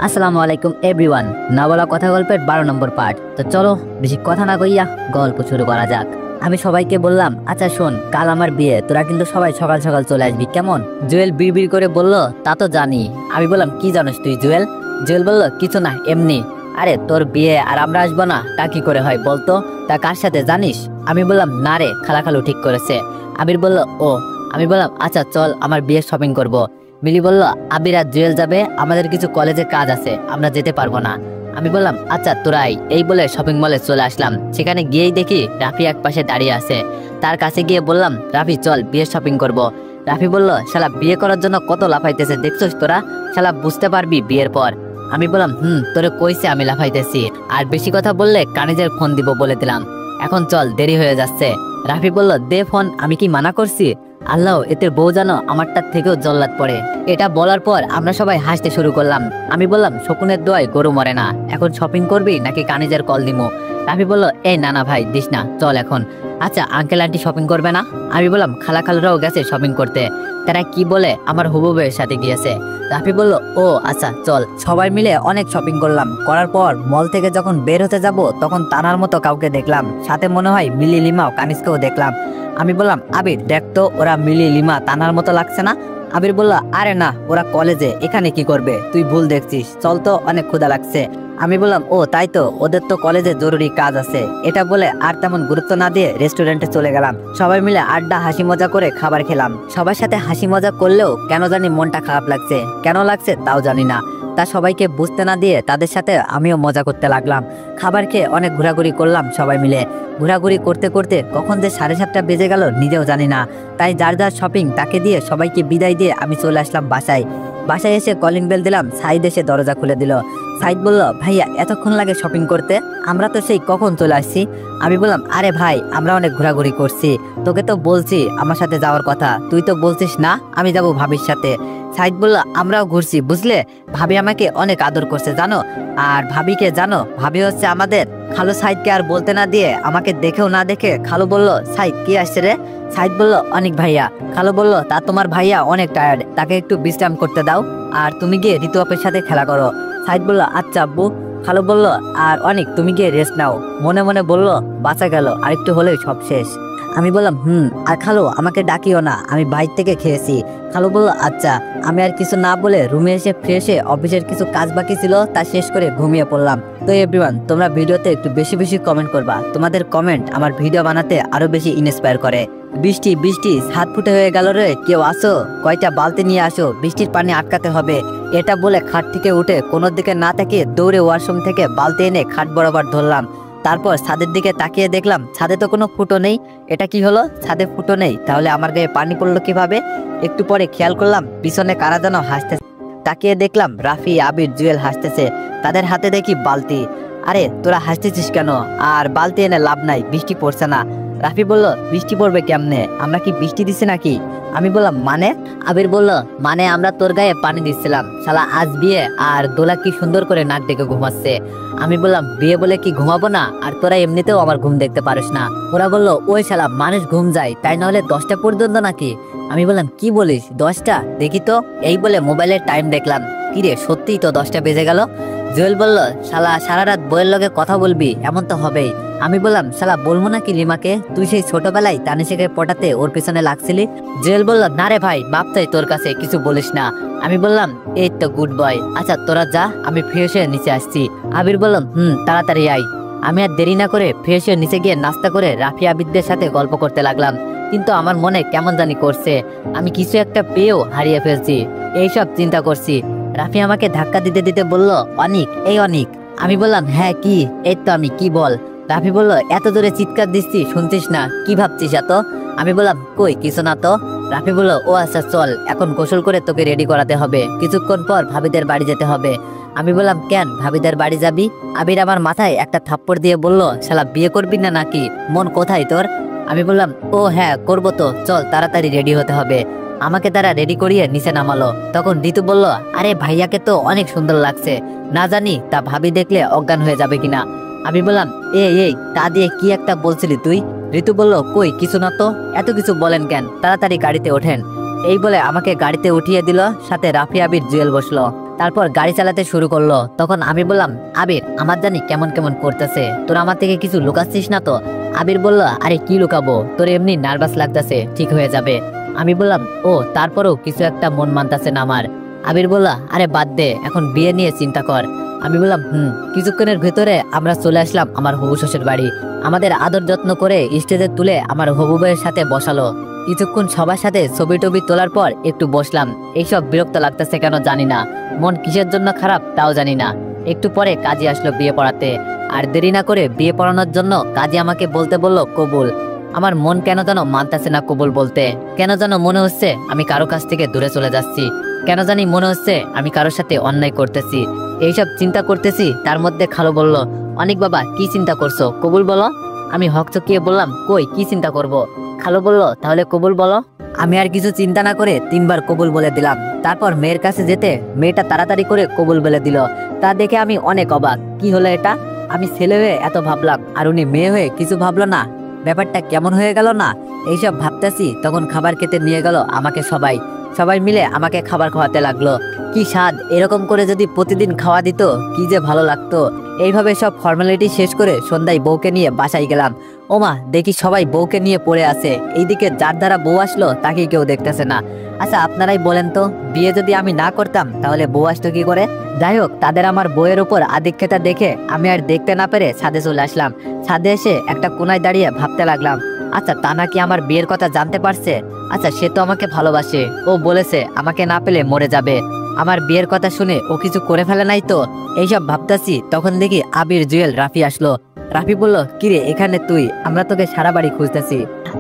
আসসালামু আলাইকুম এভরিওয়ান। না বলা কথা গল্পের 12 নম্বর পার্ট। তো চলো বেশি কথা না কইয়া গল্প শুরু করা যাক। আমি সবাইকে বললাম, আচ্ছা শোন, কাল আমার বিয়ে, তোরা কিন্তু সবাই সকাল সকাল চলে আসবি, কেমন? জুয়েল বিড়বিড় করে বলল, তা তো জানি। আমি বললাম, কি জানিস তুই জুয়েল? জুয়েল বলল, কিছু না, এমনি। আরে তোর বিয়ে আর আমরা আসবো না তা কি করে হয় বলতো? তা কার সাথে জানিস? আমি বললাম, না রে, খালাখালু ঠিক করেছে। আবির বলল, ও। আমি বললাম, আচ্ছা চল আমার বিয়ের শপিং করব। মিলি বলল, আবির আর জুয়েল যাবে, আমাদের কিছু কলেজে কাজ আছে, আমরা যেতে পারবো না। আমি বললাম, আচ্ছা তোরাই। এই বলে শপিং মলে চলে আসলাম। সেখানে গিয়েই দেখি রাফি এক পাশে দাঁড়িয়ে আছে। তার কাছে গিয়ে বললাম, রাফি চল বিয়ের শপিং করব। রাফি বলল, শালা বিয়ে করার জন্য কত লাফাইতেছে দেখছস তোরা, শালা বুঝতে পারবি বিয়ের পর। আমি বললাম, তোরে কইছে আমি লাফাইতেছি, আর বেশি কথা বললে কানিজের ফোন দিব বলে দিলাম। এখন চল, দেরি হয়ে যাচ্ছে। রাফি বলল, দে ফোন, আমি কি মানা করছি? আল্লাহ, এতে বউ জানো আমারটার থেকেও জল্লাদ পড়ে। এটা বলার পর আমরা সবাই হাসতে শুরু করলাম। আমি বললাম, শকুনের দোয়ায় গরু মরে না, এখন শপিং করবি নাকি কানিজের কল দিমু? রাফি বলল, এই না না ভাই, দিস না, চল এখন। আচ্ছা আঙ্কেল আন্টি শপিং করবে না? আমি বললাম, খালাখালুরাও গেছে শপিং করতে। তারা কি বলে আমার হবু বউয়ের সাথে গিয়েছে। রাফি বলল, ও আচ্ছা চল। সবাই মিলে অনেক শপিং করলাম। করার পর মল থেকে যখন বের হতে যাব তখন তানার মতো কাউকে দেখলাম, সাথে মনে হয় মিলি লিমাও কানিজকেও দেখলাম। আমি বললাম, আবির দেখ তো, ওরা মিলি লিমা তানার মতো লাগছে না? আবির বলল, আরে না, ওরা কলেজে, এখানে কি করবে, তুই ভুল দেখছিস, চল তো, অনেক ক্ষুধা লাগছে। আমি বললাম, ও তাই তো, ওদের তো কলেজে জরুরি কাজ আছে। এটা বলে আর তেমন গুরুত্ব না দিয়ে রেস্টুরেন্টে চলে গেলাম। সবাই মিলে আড্ডা হাসি মজা করে খাবার খেলাম। সবার সাথে হাসি মজা করলেও কেন জানি মনটা খারাপ লাগছে। কেন লাগছে তাও জানি না। তা সবাইকে বুঝতে না দিয়ে তাদের সাথে আমিও মজা করতে লাগলাম। খাবার খেয়ে অনেক ঘোরাঘুরি করলাম সবাই মিলে। ঘোরাঘুরি করতে করতে কখন যে 7:30 বেজে গেল নিজেও জানি না। তাই যার যার শপিং তাকে দিয়ে সবাইকে বিদায় দিয়ে আমি চলে আসলাম বাসায়। বাসায় এসে কলিং বেল দিলাম, সাইদ এসে দরজা খুলে দিল। সাইদ বলল, ভাইয়া এতক্ষণ লাগে শপিং করতে? আমরা তো সেই কখন চলে আসছি। আমি বললাম, আরে ভাই, আমরা অনেক ঘোরাঘুরি করছি, তোকে তো বলছি আমার সাথে যাওয়ার কথা, তুই তো বলছিস না আমি যাব ভাবির সাথে। সাইদ বলল, আমরাও ঘুরছি বুঝলে, ভাবি আমাকে অনেক আদর করছে জানো। আর ভাবিকে জানো, ভাবি হচ্ছে আমাদের খালু। সাইদকে আর বলতে না দিয়ে আমাকে দেখেও না দেখে খালু বলল, সাইদ কি আসছে রে? সাইদ বলল, অনেক ভাইয়া। খালু বলল, তা তোমার ভাইয়া অনেক টায়ার্ড, তাকে একটু বিশ্রাম করতে দাও, আর তুমি গিয়ে ঋতু আপের সাথে খেলা করো। সাইদ বলল, আচ্ছা আব্বু। খালু বলল, আর অনেক তুমি গিয়ে রেস্ট নাও। মনে মনে বলল, বাঁচা গেল, আরেকটু হলেই সব শেষ। আমি বললাম, আর খালু আমাকে ডাকিও না, আমি বাইর থেকে খেয়েছি। খালু বলল, আচ্ছা। আমি আর কিছু না বলে রুমে এসে ফ্রেশ হয়ে অফিসের কিছু কাজ বাকি ছিল তা শেষ করে ঘুমিয়ে পড়লাম। তো এভরিওয়ান, তোমরা ভিডিওতে একটু বেশি বেশি কমেন্ট করবা, তোমাদের কমেন্ট আমার ভিডিও বানাতে আরো বেশি ইন্সপায়ার করে। বৃষ্টি বৃষ্টি 7 ফুটে হয়ে গেল রে, কেউ আসো, কয়টা বালতি নিয়ে আসো, বৃষ্টির পানি আটকাতে হবে। এটা বলে খাট থেকে উঠে কোনো দিকে না তাকিয়ে দৌড়ে ওয়াশরুম থেকে বালতি এনে খাট বরাবর ধরলাম। তারপর ছাদের দিকে তাকিয়ে দেখলাম ছাদে তো কোনো ফুটো নেই। এটা কি হলো, ছাদে ফুটো নেই, তাহলে আমার গায়ে পানি পড়লো কিভাবে? একটু পরে খেয়াল করলাম পিছনে কারা যেন হাসতেছে। তাকিয়ে দেখলাম রাফি, আবির, জুয়েল হাসতেছে। তাদের হাতে দেখি বালতি। আরে তোরা হাসতেছিস কেন? আর বালতি এনে লাভ নাই, বৃষ্টি পড়ছে না। রাফি বলল, বৃষ্টি পড়বে কেমনে, আমরা কি বৃষ্টি দিছি নাকি? আমি বললাম, মানে? আবির বলল, মানে আমরা তোর গায়ে পানি দিচ্ছিলাম। শালা আজ বিয়ে আর দোলা কি সুন্দর করে নাক ডেকে ঘুমাচ্ছে। আমি বললাম, বিয়ে বলে কি ঘুমাবো না? আর তোরা এমনিতেও আমার ঘুম দেখতে পারিস না। ওরা বলল, ওই শালা মানুষ ঘুম যায়, তাই না হলে 10টা পর্যন্ত নাকি? আমি বললাম, কি বলিস 10টা? দেখি তো। এই বলে মোবাইলের টাইম দেখলাম, কিরে সত্যিই তো 10টা বেজে গেল। জুয়েল বলল, শালা সারা রাত বইয়ের লগে কথা বলবি, এমন তো হবেই। আমি বললাম, শালা বলবো নাকি লিমাকে, তুই সেই ছোটবেলায় তানিশাকে পটাতে ওর পিছনে লাগছিলি। জুয়েল বলল, না রে ভাই, বাপতাই তোর কাছে কিছু বলিস না। আমি বললাম, এই তো গুড বয়, আচ্ছা তোরা যা, আমি ফ্রেশ হয়ে নিচে আসছি। আবির বললাম, তাড়াতাড়ি আই। আমি আর দেরি না করে ফ্রেশ হয়ে নিচে গিয়ে নাস্তা করে রাফি আবিরদের সাথে গল্প করতে লাগলাম। কিন্তু আমার মনে কেমন জানি করছে, আমি কিছু একটা পেয়েও হারিয়ে ফেলছি, এইসব চিন্তা করছি। রাফি আমাকে ধাক্কা দিতে দিতে বলল, অনিক, এই অনিক। আমি বললাম, হ্যাঁ কি? এই তো আমি, কি বল? রাফি বলল, এত জোরে চিৎকার দিচ্ছি শুনছিস না, কি ভাবছিস এত? আমি বললাম, কই কিছু না তো। রাফি বলল, ও আচ্ছা চল, এখন গোসল করে তোকে রেডি করাতে হবে, কিছুক্ষণ পর ভাবিদের বাড়ি যেতে হবে। আমি বললাম, কেন ভাবিদের বাড়ি যাবি? আবির আমার মাথায় একটা থাপ্পড় দিয়ে বলল, শালা বিয়ে করবি না নাকি, মন কোথায় তোর? আমি বললাম, ও হ্যাঁ করবো তো, চল তাড়াতাড়ি রেডি হতে হবে। আমাকে তারা রেডি করিয়ে নিচে নামালো। তখন ঋতু বলল, আরে ভাইয়াকে তো অনেক সুন্দর লাগছে, না জানি তা ভাবি দেখলে অজ্ঞান হয়ে যাবে কিনা। আমি বললাম, এই তা দিয়ে কি একটা বলছিলি তুই? ঋতু বলল, কই কিছু না তো। এত কিছু বলেন কেন, তাড়াতাড়ি গাড়িতে ওঠেন। এই বলে আমাকে গাড়িতে উঠিয়ে দিল, সাথে রাফি, আবির, জুয়েল বসলো। তারপর গাড়ি চালাতে শুরু করলো। তখন আমি বললাম, আবির আমার জানি কেমন কেমন করতেছে, তোর আমার থেকে কিছু লুকাচ্ছিস না তো? আবির বলল, আরে কি লুকাবো, তোর এমনি নার্ভাস লাগতেছে, ঠিক হয়ে যাবে। আমি বললাম, ও তারপরেও কিছু একটা মন মানতাছে না আমার। আবির বলল, আরে বাদ দে, এখন বিয়ে নিয়ে চিন্তা কর। আমি বললাম, কিছুক্ষণের ভেতরে আমরা চলে আসলাম আমার হবু শ্বশুর বাড়ি। আমাদের আদর যত্ন করে স্টেজে তুলে আমার হবু বউয়ের সাথে বসালো। কিছুক্ষণ সবার সাথে ছবি টবি তোলার পর একটু বসলাম। এইসব বিরক্ত লাগতেছে কেন জানি না, মন কিসের জন্য খারাপ তাও জানি না। একটু পরে কাজী আসলো বিয়ে পড়াতে। আর দেরি না করে বিয়ে পড়ানোর জন্য কাজী আমাকে বলতে বলল কবুল। আমার মন কেন যেন মানতেছে না কবুল বলতে। কেন যেন মনে হচ্ছে আমি কারো কাছ থেকে দূরে চলে যাচ্ছি। কেন জানি মনে হচ্ছে আমি কারোর সাথে অন্যায় করতেছি। এইসব চিন্তা করতেছি, তার মধ্যে খালু বলল, অনেক বাবা কি চিন্তা করছো, কবুল বলো। আমি হকচকিয়ে বললাম, কই কি চিন্তা করব? খালু বলল, তাহলে কবুল বলো। আমি আর কিছু চিন্তা না করে 3বার কবুল বলে দিলাম। তারপর মেয়ের কাছে যেতে মেয়েটা তাড়াতাড়ি করে কবুল বলে দিল। তা দেখে আমি অনেক অবাক, কি হলো এটা? আমি ছেলে হয়ে এত ভাবলাম, আর উনি মেয়ে হয়ে কিছু ভাবলো না। ব্যাপারটা কেমন হয়ে গেল না? এইসব ভাবতেছি, তখন খাবার খেতে নিয়ে গেল আমাকে সবাই মিলে আমাকে খাবার খাওয়াতে লাগলো। কি স্বাদ! এরকম করে যদি প্রতিদিন খাওয়া দিত কি যে ভালো লাগতো। এইভাবে সব ফর্মালিটি শেষ করে সন্ধ্যায় বউকে নিয়ে বাসায় গেলাম। ওমা, দেখি সবাই বউকে নিয়ে পড়ে আছে। এইদিকে যার দ্বারা বউ আসলো তাকে কেউ দেখতেছে না। আচ্ছা আপনারাই বলেন তো, বিয়ে যদি আমি না করতাম তাহলে বউ আসতো কি করে? যাই হোক, তাদের আমার বউয়ের উপর আধিক্যতা দেখে আমি আর দেখতে না পেরে ছাদে চলে আসলাম। ছাদে এসে একটা কোনায় দাঁড়িয়ে ভাবতে লাগলাম, আচ্ছা তা নাকি আমার বিয়ের কথা জানতে পারছে? আচ্ছা সে তো আমাকে ভালোবাসে, ও বলেছে আমাকে না পেলে মরে যাবে। আমার বিয়ের কথা শুনে ও কিছু করে ফেলে নাই তো? এইসব ভাবতাছি, তখন দেখি আবির, জুয়েল, রাফি আসলো। রাফি বলল, কিরে এখানে তুই? আমরা তোকে সারা বাড়ি খুঁজতেছি।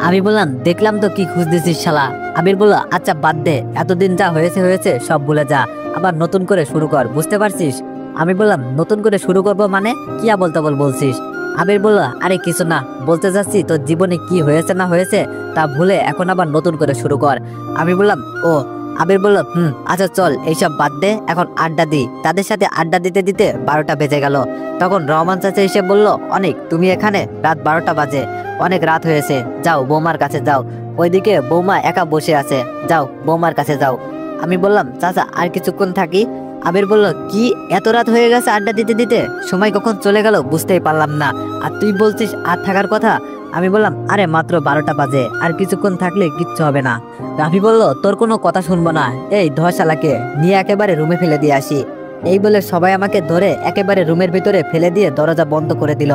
আমি বললাম, দেখলাম তো কি খুঁজতেছিস শালা। আবির বলল, আচ্ছা বাদ দে, এতদিন যা হয়েছে হয়েছে, সব ভুলে যা, আবার নতুন করে শুরু কর, বুঝতে পারছিস? আমি বললাম, নতুন করে শুরু করবো মানে কি আবল তাবল বলছিস? আবির বলল, আরে কিছু না, বলতে যাচ্ছি তোর জীবনে কি হয়েছে না হয়েছে তা ভুলে এখন আবার নতুন করে শুরু কর। আমি বললাম, ও। আবির বলল, আচ্ছা চল এইসব বাদ দে, এখন আড্ডা দিই। তাদের সাথে আড্ডা দিতে দিতে 12টা বেজে গেল। তখন রহমান চাচা এসে বলল, অনেক তুমি এখানে? রাত 12টা বাজে, অনেক রাত হয়েছে, যাও বৌমার কাছে যাও। ওইদিকে বৌমা একা বসে আছে, যাও বৌমার কাছে যাও। আমি বললাম, চাচা আর কিছুক্ষণ থাকি। আবির বলল, কি এত রাত হয়ে গেছে আড্ডা দিতে দিতে? সময় কখন চলে গেল বুঝতেই পারলাম না, আর তুই বলছিস আর থাকার কথা? আমি বললাম, আরে মাত্র 12টা বাজে, আর কিছুক্ষণ থাকলে কিচ্ছু হবে না। রাফি বলল, তোর কোনো কথা শুনবো না, এই ধর শালাকে নিয়ে একেবারে রুমে ফেলে দিয়ে আসি। এই বলে সবাই আমাকে ধরে একেবারে রুমের ভিতরে ফেলে দিয়ে দরজা বন্ধ করে দিল।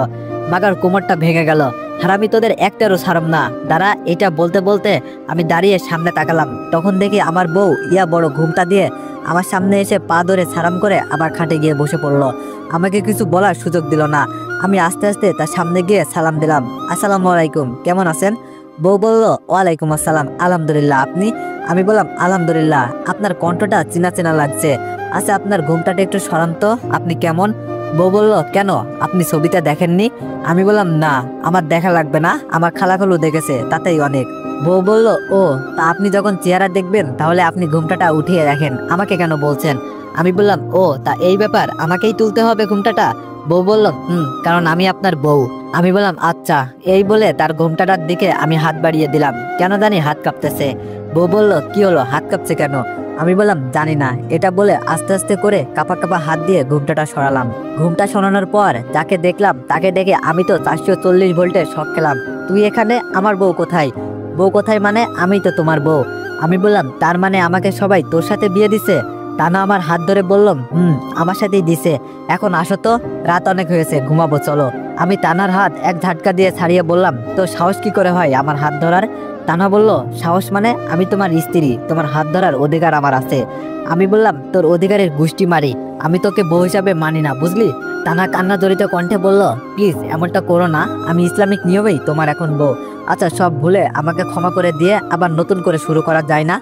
মাগার কোমরটা ভেঙে গেল। হারামি তোদের একটারও ছাড়ম না। দাঁড়া, এটা বলতে বলতে আমি দাঁড়িয়ে সামনে তাকালাম। তখন দেখি আমার বউ ইয়া বড় ঘুমটা দিয়ে আমার সামনে এসে পা ধরে সারাম করে আবার খাটে গিয়ে বসে পড়লো। আমাকে কিছু বলার সুযোগ দিল না। আমি আস্তে আস্তে তার সামনে গিয়ে সালাম দিলাম, আসসালামু আলাইকুম, কেমন আছেন? বউ বলল, ওয়ালাইকুম আসসালাম, আলহামদুলিল্লাহ, আপনি? আমি বললাম, আলহামদুলিল্লাহ, আপনার কণ্ঠটা চেনা চেনা লাগছে। আচ্ছা আপনার ঘুমটাটা একটু সরান তো, আপনি কেমন? বউ বলল, কেন আপনি ছবিটা দেখেননি? আমি বললাম, না আমার দেখা লাগবে না, আমার খালাখালু দেখেছে, তাতেই অনেক। বউ বলল, ও তা আপনি যখন চেহারা দেখবেন তাহলে আপনি ঘুমটাটা উঠিয়ে রাখেন, আমাকে কেন বলছেন? আমি বললাম, ও তা এই ব্যাপার, আমাকেই তুলতে হবে ঘুমটাটা? বউ বলল, কারণ আমি আপনার বউ। আমি বললাম, আচ্ছা। এই বলে তার ঘুমটাটার দিকে আমি হাত বাড়িয়ে দিলাম, কেন জানি হাত কাঁপতেছে। বউ বলল, কি হলো, হাত কাঁপছে কেন? আমি বললাম, জানি না। এটা বলে আস্তে আস্তে করে কাঁপা কাঁপা হাত দিয়ে ঘুমটাটা সরালাম। ঘুমটা সরানোর পর যাকে দেখলাম তাকে দেখে আমি তো 440 ভোল্টের শক খেলাম। তুই এখানে, আমার বউ কোথায়? বউ কোথায় মানে? আমি তো তোমার বউ। আমি বললাম, তার মানে আমাকে সবাই তোর সাথে বিয়ে দিছে? তানা আমার হাত ধরে বললাম, আমার সাথেই দিছে। এখন আসো তো, রাত অনেক হয়েছে, ঘুমাবো চলো। আমি তানার হাত এক ঝাটকা দিয়ে ছাড়িয়ে বললাম, তো সাহস কি করে হয় আমার হাত ধরার? তানা বলল, সাহস মানে? আমি তোমার স্ত্রী, তোমার হাত ধরার অধিকার আমার আছে। আমি বললাম, তোর অধিকারের গুষ্টি মারি, আমি তোকে বউ হিসাবে মানি না, বুঝলি? তানা কান্না জড়িত কণ্ঠে বলল, প্লিজ এমনটা করো না, আমি ইসলামিক নিয়মেই তোমার এখন বউ। আচ্ছা সব ভুলে আমাকে ক্ষমা করে দিয়ে আবার নতুন করে শুরু করা যায় না?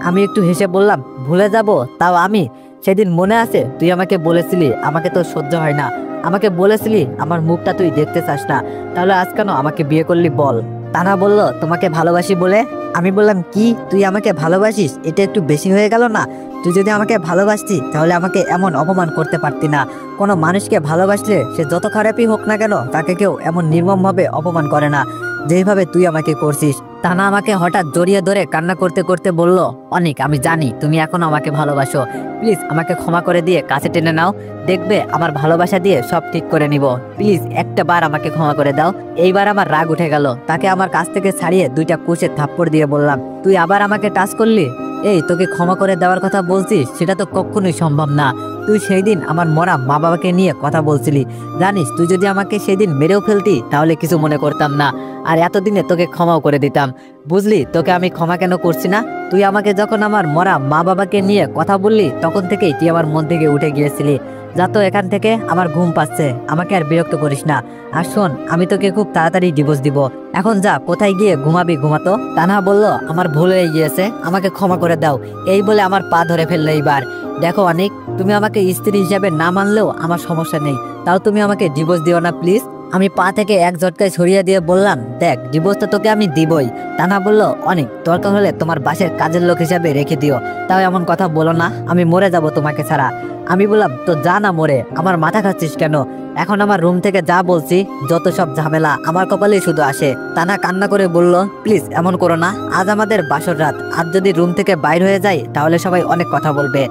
আমি একটু হেসে বললাম, ভুলে যাব? তাও আমি? সেদিন মনে আছে তুই আমাকে বলেছিলি আমাকে তোর সহ্য হয় না, আমাকে বলেছিলি আমার মুখটা তুই দেখতে চাস না, তাহলে আজ কেন আমাকে বিয়ে করলি বল? তানা বলল, তোমাকে ভালোবাসি বলে। আমি বললাম, কি তুই আমাকে ভালোবাসিস? এটা একটু বেশি হয়ে গেল না? তুই যদি আমাকে ভালোবাসতি তাহলে আমাকে এমন অপমান করতে পারতি না। কোনো মানুষকে ভালোবাসলে সে যত খারাপই হোক না কেন তাকে কেউ এমন নির্মমভাবে অপমান করে না যেভাবে তুই আমাকে করছিস। তানা আমাকে হঠাৎ জড়িয়ে ধরে কান্না করতে করতে বলল, অনেক আমি জানি তুমি এখন আমাকে ভালোবাসো, প্লিজ আমাকে ক্ষমা করে দিয়ে কাছে টেনে নাও, দেখবে আমার ভালোবাসা দিয়ে সব ঠিক করে নিব, প্লিজ একটা বার আমাকে ক্ষমা করে দাও। এইবার আমার রাগ উঠে গেল, তাকে আমার কাছ থেকে ছাড়িয়ে 2টা কুশের থাপ্পড় দিয়ে বললাম, তুই আবার আমাকে টাচ করলি? এই তোকে ক্ষমা করে দেওয়ার কথা বলছিস, সেটা তো কখনোই সম্ভব না। তুই সেই দিন আমার মরা মা বাবাকে নিয়ে কথা বলছিলি, জানিস তুই যদি আমাকে সেই দিন মেরেও ফেলতি তাহলে কিছু মনে করতাম না, আর এতদিনে তোকে ক্ষমাও করে দিতাম। বুঝলি তোকে আমি ক্ষমা কেন করছি না? তুই আমাকে যখন আমার মরা মা বাবাকে নিয়ে কথা বললি তখন থেকেই তুই আমার মন থেকে উঠে গিয়েছিলি। যা তো এখান থেকে, আমার ঘুম পাচ্ছে, আমাকে আর বিরক্ত করিস না। আর শোন, আমি তোকে খুব তাড়াতাড়ি ডিভোর্স দিব, এখন যা কোথায় গিয়ে ঘুমাবি ঘুমাতো। তানহা বলল, আমার ভুল হয়ে গিয়েছে, আমাকে ক্ষমা করে দাও। এই বলে আমার পা ধরে ফেললো। এইবার দেখো অনেক, তুমি আমাকে স্ত্রী হিসাবে না মানলেও আমার সমস্যা নেই, তাও তুমি আমাকে ডিভোর্স দিও না প্লিজ। আমি পা থেকে এক ঝটকায় ছড়িয়ে দিয়ে বললাম, দেখ ডিভোর্স তো তোকে আমি দিবই। তানহা বলল, অনেক দরকার হলে তোমার বাসের কাজের লোক হিসাবে রেখে দিও, তাও এমন কথা বলো না, আমি মরে যাব তোমাকে ছাড়া। আমি বললাম, তো যা না মরে, আমার মাথা খাচ্ছিস কেন? এখন আমার রুম থেকে যা বলছি যত সব ঝামেলা আমার কপালেই শুধু আসে। তানা কান্না করে বলল, প্লিজ এমন করো না, আজ আমাদের বাসর রাত, আজ যদি রুম থেকে বাইর হয়ে যাই তাহলে সবাই অনেক কথা বলবে।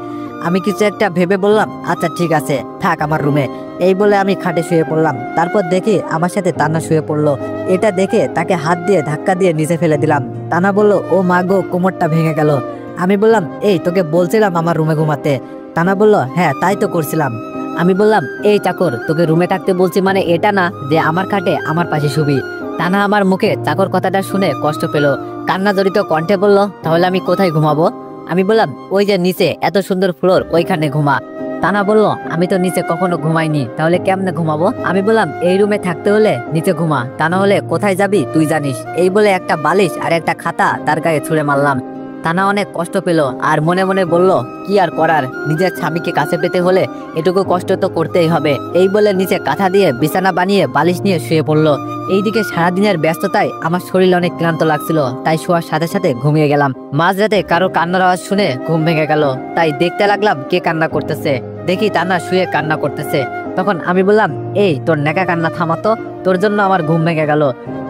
আমি কিছু একটা ভেবে বললাম, আচ্ছা ঠিক আছে, থাক আমার রুমে। এই বলে আমি খাটে শুয়ে পড়লাম। তারপর দেখি আমার সাথে তানা শুয়ে পড়লো। এটা দেখে তাকে হাত দিয়ে ধাক্কা দিয়ে নিচে ফেলে দিলাম। তানা বলল, ও মা গো, কোমরটা ভেঙে গেল। আমি বললাম, এই তোকে বলছিলাম আমার রুমে ঘুমাতে। তানা বলল, হ্যাঁ তাই তো করছিলাম। আমি বললাম, এই চাকর, তোকে রুমে থাকতে বলছি মানে এটা না যে আমার খাটে আমার পাশে শুবি। তানা আমার মুখে চাকর কথাটা শুনে কষ্ট পেল, কান্না জড়িত কণ্ঠে বলল, তাহলে আমি কোথায় ঘুমাবো? আমি বললাম, ওই যে নিচে এত সুন্দর ফ্লোর, ওইখানে ঘুমা। তানা বলল, আমি তো নিচে কখনো ঘুমাইনি, তাহলে কেমনে ঘুমাবো? আমি বললাম, এই রুমে থাকতে হলে নিচে ঘুমা, তা না হলে কোথায় যাবি তুই জানিস। এই বলে একটা বালিশ আর একটা খাতা তার গায়ে ছুঁড়ে মারলাম। তানা অনেক কষ্ট পেল আর মনে মনে বলল, কি আর করার, নিজের স্বামীকে কাছে পেতে হলে এটুকু কষ্ট তো করতেই হবে। এই বলে নিচে কাঁথা দিয়ে বিছানা বানিয়ে বালিশ নিয়ে শুয়ে পড়লো। এইদিকে সারাদিনের ব্যস্ততায় আমার শরীর অনেক ক্লান্ত লাগছিল, তাই শোয়ার সাথে সাথে ঘুমিয়ে গেলাম। মাঝরাতে কারো কান্নার আওয়াজ শুনে ঘুম ভেঙে গেল, তাই দেখতে লাগলাম কে কান্না করতেছে। দেখি তানা শুয়ে কান্না করতেছে। তখন আমি বললাম, এই তোর নেকা কান্না থামাতো, তোর জন্য আমার ঘুম ভেঙে গেল,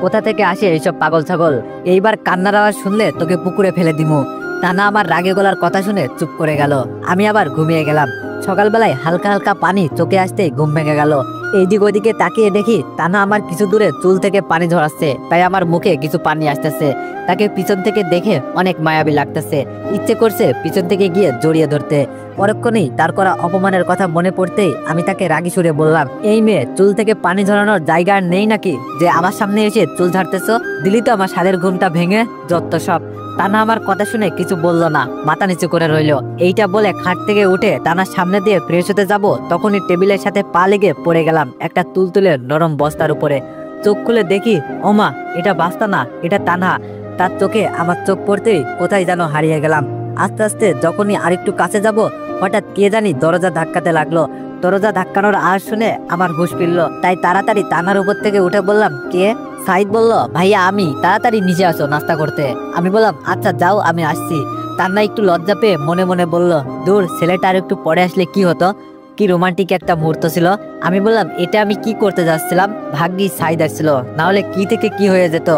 কোথা থেকে আসে এইসব পাগল ছাগল? এইবার কান্নার আওয়াজ শুনলে তোকে পুকুরে ফেলে দিমু। তানা আমার রাগে গলার কথা শুনে চুপ করে গেল। আমি আবার ঘুমিয়ে গেলাম। সকালবেলায় হালকা হালকা পানি চোখে আসতেই ঘুম ভেঙে গেল। এইদিক ওইদিকে তাকিয়ে দেখি তানা আমার কিছু দূরে চুল থেকে পানি ঝরাচ্ছে, তাই আমার মুখে কিছু পানি আসতেছে। তাকে পিছন থেকে দেখে অনেক মায়াবী লাগতেছে, ইচ্ছে করছে পিছন থেকে গিয়ে জড়িয়ে ধরতে। পরক্ষণেই তার করা অপমানের কথা মনে পড়তেই আমি তাকে রাগি সুরে বললাম, এই মেয়ে, চুল থেকে পানি ঝরানোর জায়গা আর নেই নাকি যে আমার সামনে এসে চুল ঝাড়তেছো? দিলি তো আমার সাদের ঘুমটা ভেঙে, যত সব। তানা আমার কথা শুনে কিছু বলল না, মাথা নিচু করে রইল। এইটা বলে খাট থেকে উঠে তানার সামনে দিয়ে ফ্রেশ হতে যাব, তখনই টেবিলের সাথে পা লেগে পড়ে গেলাম একটা তুলতুলে নরম বস্তার উপরে। চোখ খুলে দেখি, ওমা, এটা বাস্তা না, এটা তানহা। তার চোখে আমার চোখ পড়তেই কোথায় যেন হারিয়ে গেলাম। আস্তে আস্তে যখনই আরেকটু কাছে যাব, হঠাৎ কে জানি দরজা ধাক্কাতে লাগলো। দরজা ধাক্কানোর আওয়াজ শুনে আমার হুঁশ ফিরল, তাই তাড়াতাড়ি তানার উপর থেকে উঠে বললাম, কে? সাইদ বলল, ভাইয়া আমি, তাড়াতাড়ি নিচে আসো নাস্তা করতে। আমি বললাম, আচ্ছা যাও, আমি আসছি। তান্না একটু লজ্জা পেয়ে মনে মনে বলল, দূর, ছেলেটা আর একটু পরে আসলে কি হতো, কি রোমান্টিক একটা মুহূর্ত ছিল। আমি বললাম, এটা আমি কি করতে যাচ্ছিলাম, ভাগ্যি সাইদ আসছিল, না হলে কি থেকে কি হয়ে যেত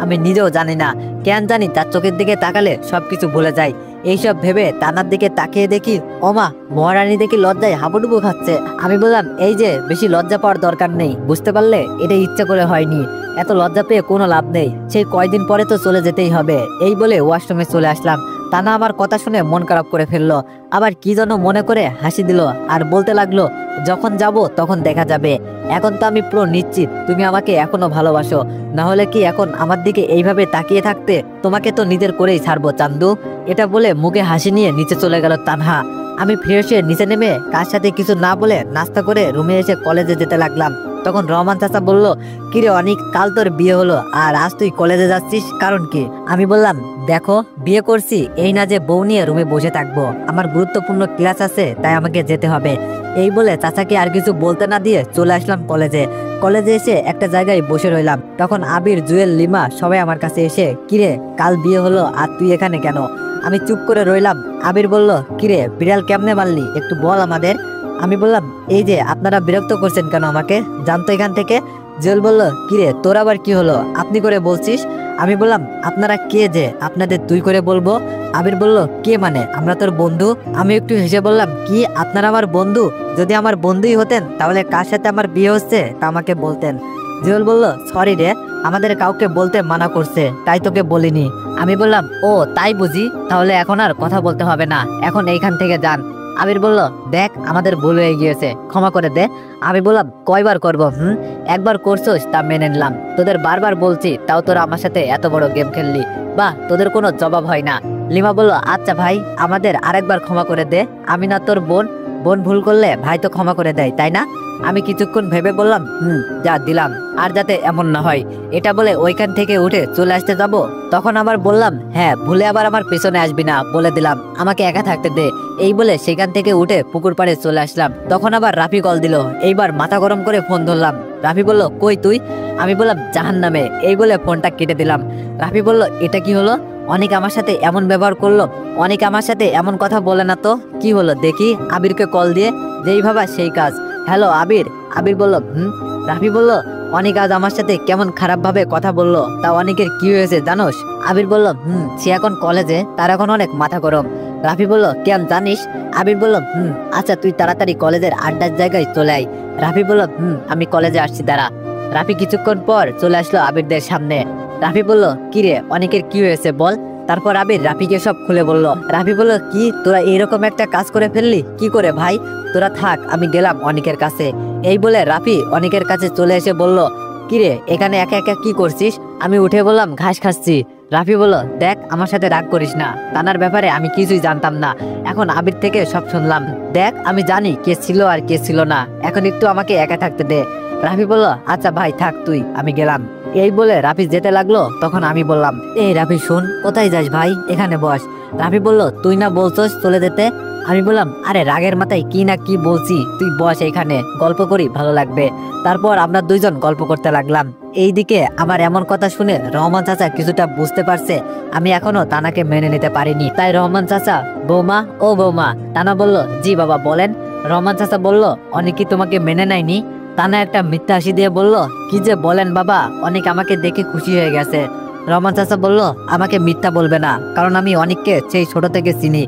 আমি নিজেও জানি না। কেন জানি তার চোখের দিকে তাকালে সবকিছু ভুলে যায়। এইসব ভেবে তানার দিকে তাকিয়ে দেখি, ওমা, মহারানী দেখি লজ্জায় হাবুডুবু খাচ্ছে। আমি বললাম, এই যে, বেশি লজ্জা পাওয়ার দরকার নেই, বুঝতে পারলে এটা ইচ্ছা করে হয়নি, এত লজ্জা পেয়ে কোনো লাভ নেই, সেই কয়দিন পরে তো চলে যেতেই হবে। এই বলে ওয়াশরুমে চলে আসলাম। তানা আমার কথা শুনে মন খারাপ করে ফেললো, আবার কি যেন মনে করে হাসি দিল আর বলতে লাগলো, যখন যাব তখন দেখা যাবে, এখন তো আমি পুরো নিশ্চিত তুমি আমাকে এখনো ভালোবাসো, না হলে কি এখন আমার দিকে এইভাবে তাকিয়ে থাকতে? তোমাকে তো নিজের করেই ছাড়বো চান্দু। এটা বলে মুখে হাসি নিয়ে নিচে চলে গেল তানহা। আমি ফ্রেশ হয়ে নিচে নেমে কার সাথে কিছু না বলে নাস্তা করে রুমে এসে কলেজে যেতে লাগলাম। তখন রহমান চাচা বলল, কিরে অনেক, কাল তোর বিয়ে হলো আর আজ তুই কলেজে যাচ্ছিস, কারণ কি? আমি বললাম, দেখো, বিয়ে করছি এই না যে বউ নিয়ে রুমে বসে থাকবো, আমার গুরুত্বপূর্ণ ক্লাস আছে, তাই আমাকে যেতে হবে। এই বলে চাচাকে আর কিছু বলতে না দিয়ে চলে আসলাম কলেজে। কলেজে এসে একটা জায়গায় বসে রইলাম। তখন আবির, জুয়েল, লিমা সবাই আমার কাছে এসে, কিরে কাল বিয়ে হলো আর তুই এখানে কেন? আমি চুপ করে রইলাম। আবির বলল, কিরে বিড়াল কেমনে মারলি, একটু বল আমাদের। আমি বললাম, এই যে আপনারা বিরক্ত করছেন কেন আমাকে, জানতো এখান থেকে। জুয়েল বলল, কিরে তোর আবার কি হলো, আপনি করে বলছিস? আমি বললাম আপনারা কে যে আপনাদের তুই করে বলবো? আবির বলল কে মানে, আমরা তোর বন্ধু। আমি একটু হেসে বললাম কি আপনারা আমার বন্ধু? যদি আমার বন্ধুই হতেন তাহলে কার সাথে আমার বিয়ে হচ্ছে তা আমাকে বলতেন। জুয়েল বলল সরি রে, আমাদের কাউকে বলতে মানা করছে তাই তোকে বলিনি। আমি বললাম ও তাই বুঝি, তাহলে এখন আর কথা বলতে হবে না, এখন এইখান থেকে যান। আবির বলল দেখ আমাদের ভুল হয়ে গিয়েছে, ক্ষমা করে দে। আমি বললাম কয়বার করবো? একবার করছোস তা মেনে নিলাম, তোদের বারবার বলছি তাও তোরা আমার সাথে এত বড় গেম খেললি, বাহ তোদের কোনো জবাব হয় না। লিমা বলল আচ্ছা ভাই আমাদের আরেকবার ক্ষমা করে দে, আমি না তোর বোন, বোন ভুল করলে ভাই তো ক্ষমা করে দেয় তাই না? আমি কিছুক্ষণ ভেবে বললাম যা দিলাম, আর যাতে এমন না হয়। এটা বলে ওইখান থেকে উঠে চলে আসতে যাব, তখন আবার বললাম হ্যাঁ ভুলে আবার আমার পেছনে আসবি না বলে দিলাম, আমাকে একা থাকতে দে। এই বলে সেখান থেকে উঠে পুকুর পাড়ে চলে আসলাম। তখন আবার রাফি কল দিল, এইবার মাথা গরম করে ফোন ধরলাম। রাফি বলল কই তুই? আমি বললাম জাহান্নামে। এই বলে ফোনটা কেটে দিলাম। রাফি বলল এটা কি হলো? অনেক আমার সাথে এমন ব্যবহার করলো, অনেক আমার সাথে এমন কথা বলে না তো, কি হলো দেখি। আবিরকে কল দিয়ে যেই ভাবা সেই কাজ, হ্যালো আবির। আবির বলল রাফি বলল অনেক আজ আমার সাথে কেমন খারাপ ভাবে কথা বললো, তা অনেকের কি হয়েছে জানোস? আবির বলল সে এখন কলেজে, তার এখন অনেক মাথা গরম। রাফি বলল কেন জানিস? আবির বলল আচ্ছা তুই তাড়াতাড়ি কলেজের আড্ডার জায়গায় চলে আয়। রাফি বলল আমি কলেজে আসছি দাঁড়া। রাফি কিছুক্ষণ পর চলে আসলো আবিরদের সামনে। রাফি বলল কিরে অনেকের কি হয়েছে বল। তারপর আবির রাফিকে সব খুলে বলল। রাফি বলল কি তোরা এইরকম একটা কাজ করে ফেললি, কি করে ভাই? তোরা থাক আমি গেলাম অনেকের কাছে। এই বলে রাফি অনেকের কাছে চলে এসে বলল কিরে এখানে একা একা কি করছিস? আমি উঠে বললাম ঘাস খাচ্ছি। রাফি বলল দেখ আমার সাথে রাগ করিস না, তানার ব্যাপারে আমি কিছুই জানতাম না, এখন আবির থেকে সব শুনলাম। দেখ আমি জানি কে ছিল আর কে ছিল না, এখন একটু আমাকে একা থাকতে দে। রাফি বলল আচ্ছা ভাই থাক তুই, আমি গেলাম। এই বলে রাফি যেতে লাগলো, তখন আমি বললাম এই রাফি শোন, কোথায় যাস ভাই, এখানে বস। রাফি বলল তুই না বলছস চলে যেতে। আমি বললাম আরে রাগের মাথায় কি না কি বলছি, তুই বস এখানে, গল্প করি ভালো লাগবে। তারপর আমরা দুইজন গল্প করতে লাগলাম। এইদিকে আমার এমন কথা শুনে রহমান চাচা কিছুটা বুঝতে পারছে আমি এখনো তানাকে মেনে নিতে পারিনি, তাই রহমান চাচা বৌমা ও বৌমা। তানা বলল জি বাবা বলেন। রহমান চাচা বলল অনেক কি তোমাকে মেনে নেয়নি? তানা একটা মিথ্যা হাসি দিয়ে বলল কি যে বলেন বাবা, অনেক আমাকে দেখে খুশি হয়ে গেছে। রহমান চাচা বলল আমাকে মিথ্যা বলবে না, কারণ আমি অনেককে সেই ছোট থেকে চিনি,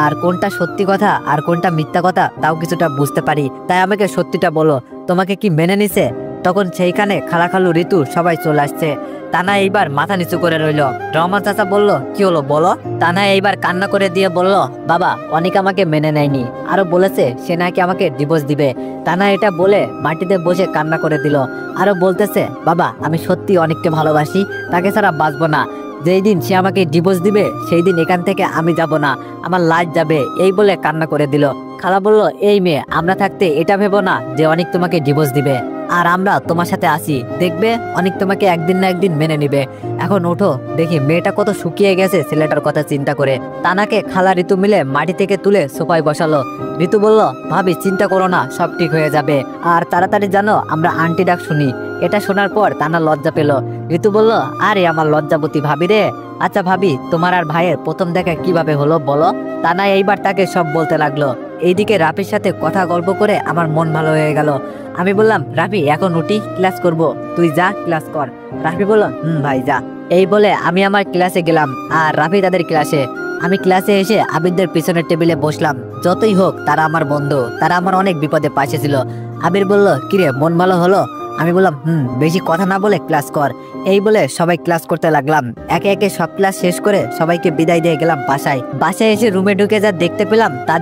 আর কোনটা সত্যি কথা আর কোনটা মিথ্যা কথা তাও কিছুটা বুঝতে পারি, তাই আমাকে সত্যিটা বলো, তোমাকে কি মেনে নিছে? তখন সেইখানে খালাখালু ঋতু সবাই চলে আসছে। তানা এইবার মাথা নিচু করে রইল। রহমান চাচা বলল কি হলো বলো। তানা এইবার কান্না করে দিয়ে বলল বাবা অনেক আমাকে মেনে নেয়নি, আরো বলেছে সে নাকি আমাকে ডিভোর্স দিবে। তানা এটা বলে মাটিতে বসে কান্না করে দিল। আরো বলতেছে বাবা আমি সত্যি অনেককে ভালোবাসি, তাকে ছাড়া বাঁচবো না, যেই দিন সে আমাকে ডিভোর্স দিবে সেই দিন এখান থেকে আমি যাব না, আমার লাশ যাবে। এই বলে কান্না করে দিল। খালা বলল এই মেয়ে আমরা থাকতে এটা ভেবো না যে অনেক তোমাকে ডিভোর্স দিবে, আর আমরা তোমার সাথে আছি, দেখবে অনেক তোমাকে একদিন না একদিন মেনে নিবে। এখন ওঠো দেখি মেয়েটা কত শুকিয়ে গেছে ছেলেটার কথা চিন্তা করে। তানাকে খালা ঋতু মিলে মাটি থেকে তুলে সোফায় বসালো। ঋতু বলল ভাবি চিন্তা করো না, সব ঠিক হয়ে যাবে, আর তাড়াতাড়ি জানো আমরা আন্টি ডাক শুনি। এটা শোনার পর তানা লজ্জা পেল। ঋতু বলল আরে আমার লজ্জাবতী ভাবি রে। আচ্ছা ভাবি তোমার আর ভাইয়ের প্রথম দেখা কিভাবে হলো বলো। তানা এইবার তাকে সব বলতে লাগলো। এইদিকে রাফির সাথে কথা গল্প করে আমার মন ভালো হয়ে গেল। আমি বললাম রাফি এখন উঠি, ক্লাস করব, তুই যা ক্লাস কর। রাফি বলল ভাই যা। এই বলে আমি আমার ক্লাসে গেলাম আর রাফি তাদের ক্লাসে। আমি ক্লাসে এসে আবিরদের পিছনের টেবিলে বসলাম। যতই হোক তারা আমার বন্ধু, তারা আমার অনেক বিপদে পাশে ছিল। আবির বলল কিরে মন ভালো হলো? আমি বললাম বেশি কথা না বলে ক্লাস কর। এই বলে সবাই ক্লাস করতে লাগলাম। একে একে সব ক্লাস শেষ করে সবাইকে বিদায় দিয়ে গেলাম বাসায়। বাসায় এসে রুমে ঢুকে যা দেখতে পেলাম তা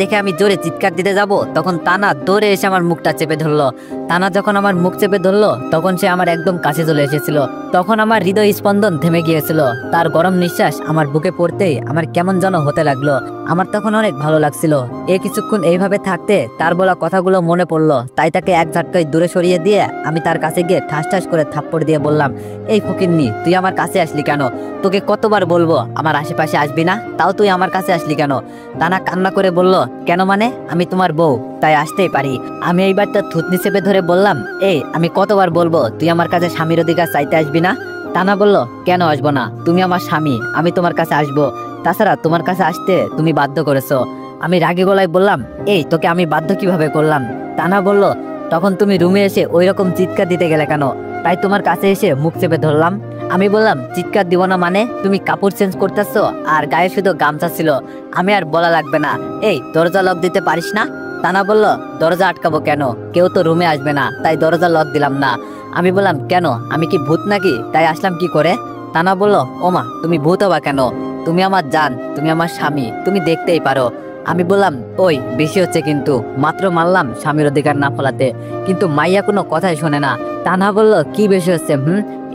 দেখে আমি জোরে চিৎকার দিতে যাব, তখন তানা দৌড়ে এসে আমার মুখটা চেপে ধরলো। তানা যখন আমার মুখ চেপে ধরলো তখন সে আমার একদম কাছে চলে এসেছিল। তখন আমার হৃদয় স্পন্দন থেমে গিয়েছিল। তার গরম নিঃশ্বাস আমার বুকে পড়তেই আমার কেমন যেন হতে লাগলো। আমার তখন অনেক ভালো লাগছিল। কিছুক্ষণ এইভাবে থাকতে তার বলা কথাগুলো মনে পড়লো, তাই তাকে এক ঝটকায় দূরে সরিয়ে দিয়ে আমি তার কাছে গিয়ে ঠাস ঠাস করে থাপ্পড় দিয়ে বললাম এই ফকিন্নি তুই আমার কাছে আসলি কেন? তোকে কতবার বলবো আমার আশেপাশে আসবি না, তাও তুই আমার কাছে আসলি কেন? তানা কান্না করে বলল কেন মানে, আমি তোমার বউ তাই আসতেই পারি। আমি এইবার তার থুতনি চেপে ধরে বললাম আমি কতবার বলবো তুই আমার কাছে স্বামীর অধিকার চাইতে আসবি না? তানা বলল কেন আসবো না, তুমি আমার স্বামী, আমি তোমার কাছে আসবো, তাছাড়া তোমার কাছে আসতে তুমি বাধ্য করেছো। আমি রাগে গলায় বললাম তোকে আমি বাধ্য কিভাবে করলাম? তানা বলল তখন তুমি রুমে এসে ওই রকম চিৎকার দিতে গেলে কেন, তাই তোমার কাছে এসে মুখ চেপে ধরলাম। আমি বললাম চিৎকার দিব না মানে, তুমি কাপড় চেঞ্জ করতেছো আর গায়ে শুধু গামছা ছিল, আমি আর বলা লাগবে না। এই দরজা লক দিতে পারিস না? তানা বলল দরজা আটকাবো কেন, কেউ তো রুমে আসবে না, তাই দরজা লক দিলাম না। আমি বললাম কেন, আমি কি ভূত নাকি, তাই আসলাম কি করে? তানা বলল ওমা তুমি ভূত হবা কেন, তুমি আমার জান, তুমি আমার স্বামী, তুমি দেখতেই পারো। আমি বললাম ওই বেশি হচ্ছে কিন্তু, মাত্র মারলাম স্বামীর অধিকার না ফলাতে, কিন্তু মাইয়া কোনো কথাই শোনে না। তানা বলল কি বেশি হচ্ছে,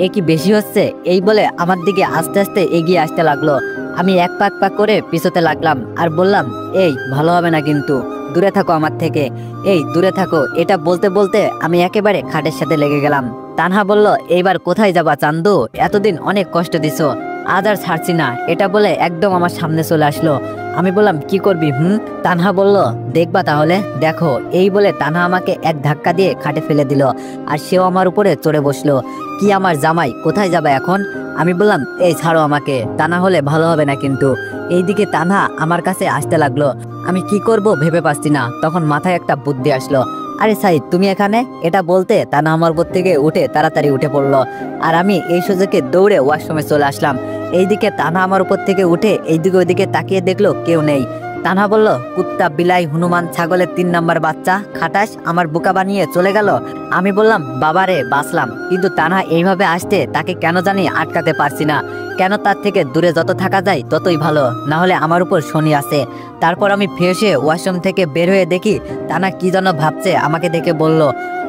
এ কি বেশি হচ্ছে? এই বলে আমার দিকে আস্তে আস্তে এগিয়ে আসতে লাগলো। আমি এক পাক পাক করে পিছোতে লাগলাম আর বললাম এই ভালো হবে না কিন্তু, দূরে থাকো আমার থেকে, এই দূরে থাকো। এটা বলতে বলতে আমি একেবারে খাটের সাথে লেগে গেলাম। তানহা বলল এইবার কোথায় যাবা চান্দু, এতদিন অনেক কষ্ট দিছো, আজ আর ছাড়ছি না। এটা বলে একদম আমার সামনে চলে আসলো। আমি বললাম কি করবি? তানহা বলল দেখবা তাহলে, দেখো। এই বলে তানহা আমাকে এক ধাক্কা দিয়ে খাটে ফেলে দিল আর সেও আমার উপরে চড়ে বসলো। কি আমার জামাই, কোথায় যাবে এখন? আমি বললাম এই ছাড়ো আমাকে, তা না হলে ভালো হবে না কিন্তু। এইদিকে তানহা আমার কাছে আসতে লাগলো। আমি কি করব ভেবে পাচ্ছি না। তখন মাথায় একটা বুদ্ধি আসলো, আরে সাইদ তুমি এখানে? এটা বলতে তানহা আমার উপর থেকে উঠে তাড়াতাড়ি উঠে পড়লো আর আমি এই সুযোগে দৌড়ে ওয়াশরুমে চলে আসলাম। এইদিকে তানহা আমার উপর থেকে উঠে এইদিকে ওইদিকে তাকিয়ে দেখলো কেউ নেই। তানহা বলল কুত্তা বিলাই হনুমান ছাগলের 3 নাম্বার বাচ্চা, খাটাস আমার বোকা বানিয়ে চলে গেল। আমি বললাম বাবারে বাঁচলাম, কিন্তু তানহা এইভাবে আসতে তাকে কেন জানি আটকাতে পারছি না। কেন তার থেকে দূরে যত থাকা যায় ততই ভালো, না হলে আমার উপর শনি আছে। তারপর আমি ফ্রেশ হয়ে ওয়াশরুম থেকে বের হয়ে দেখি তানহা কি যেন ভাবছে। আমাকে দেখে বলল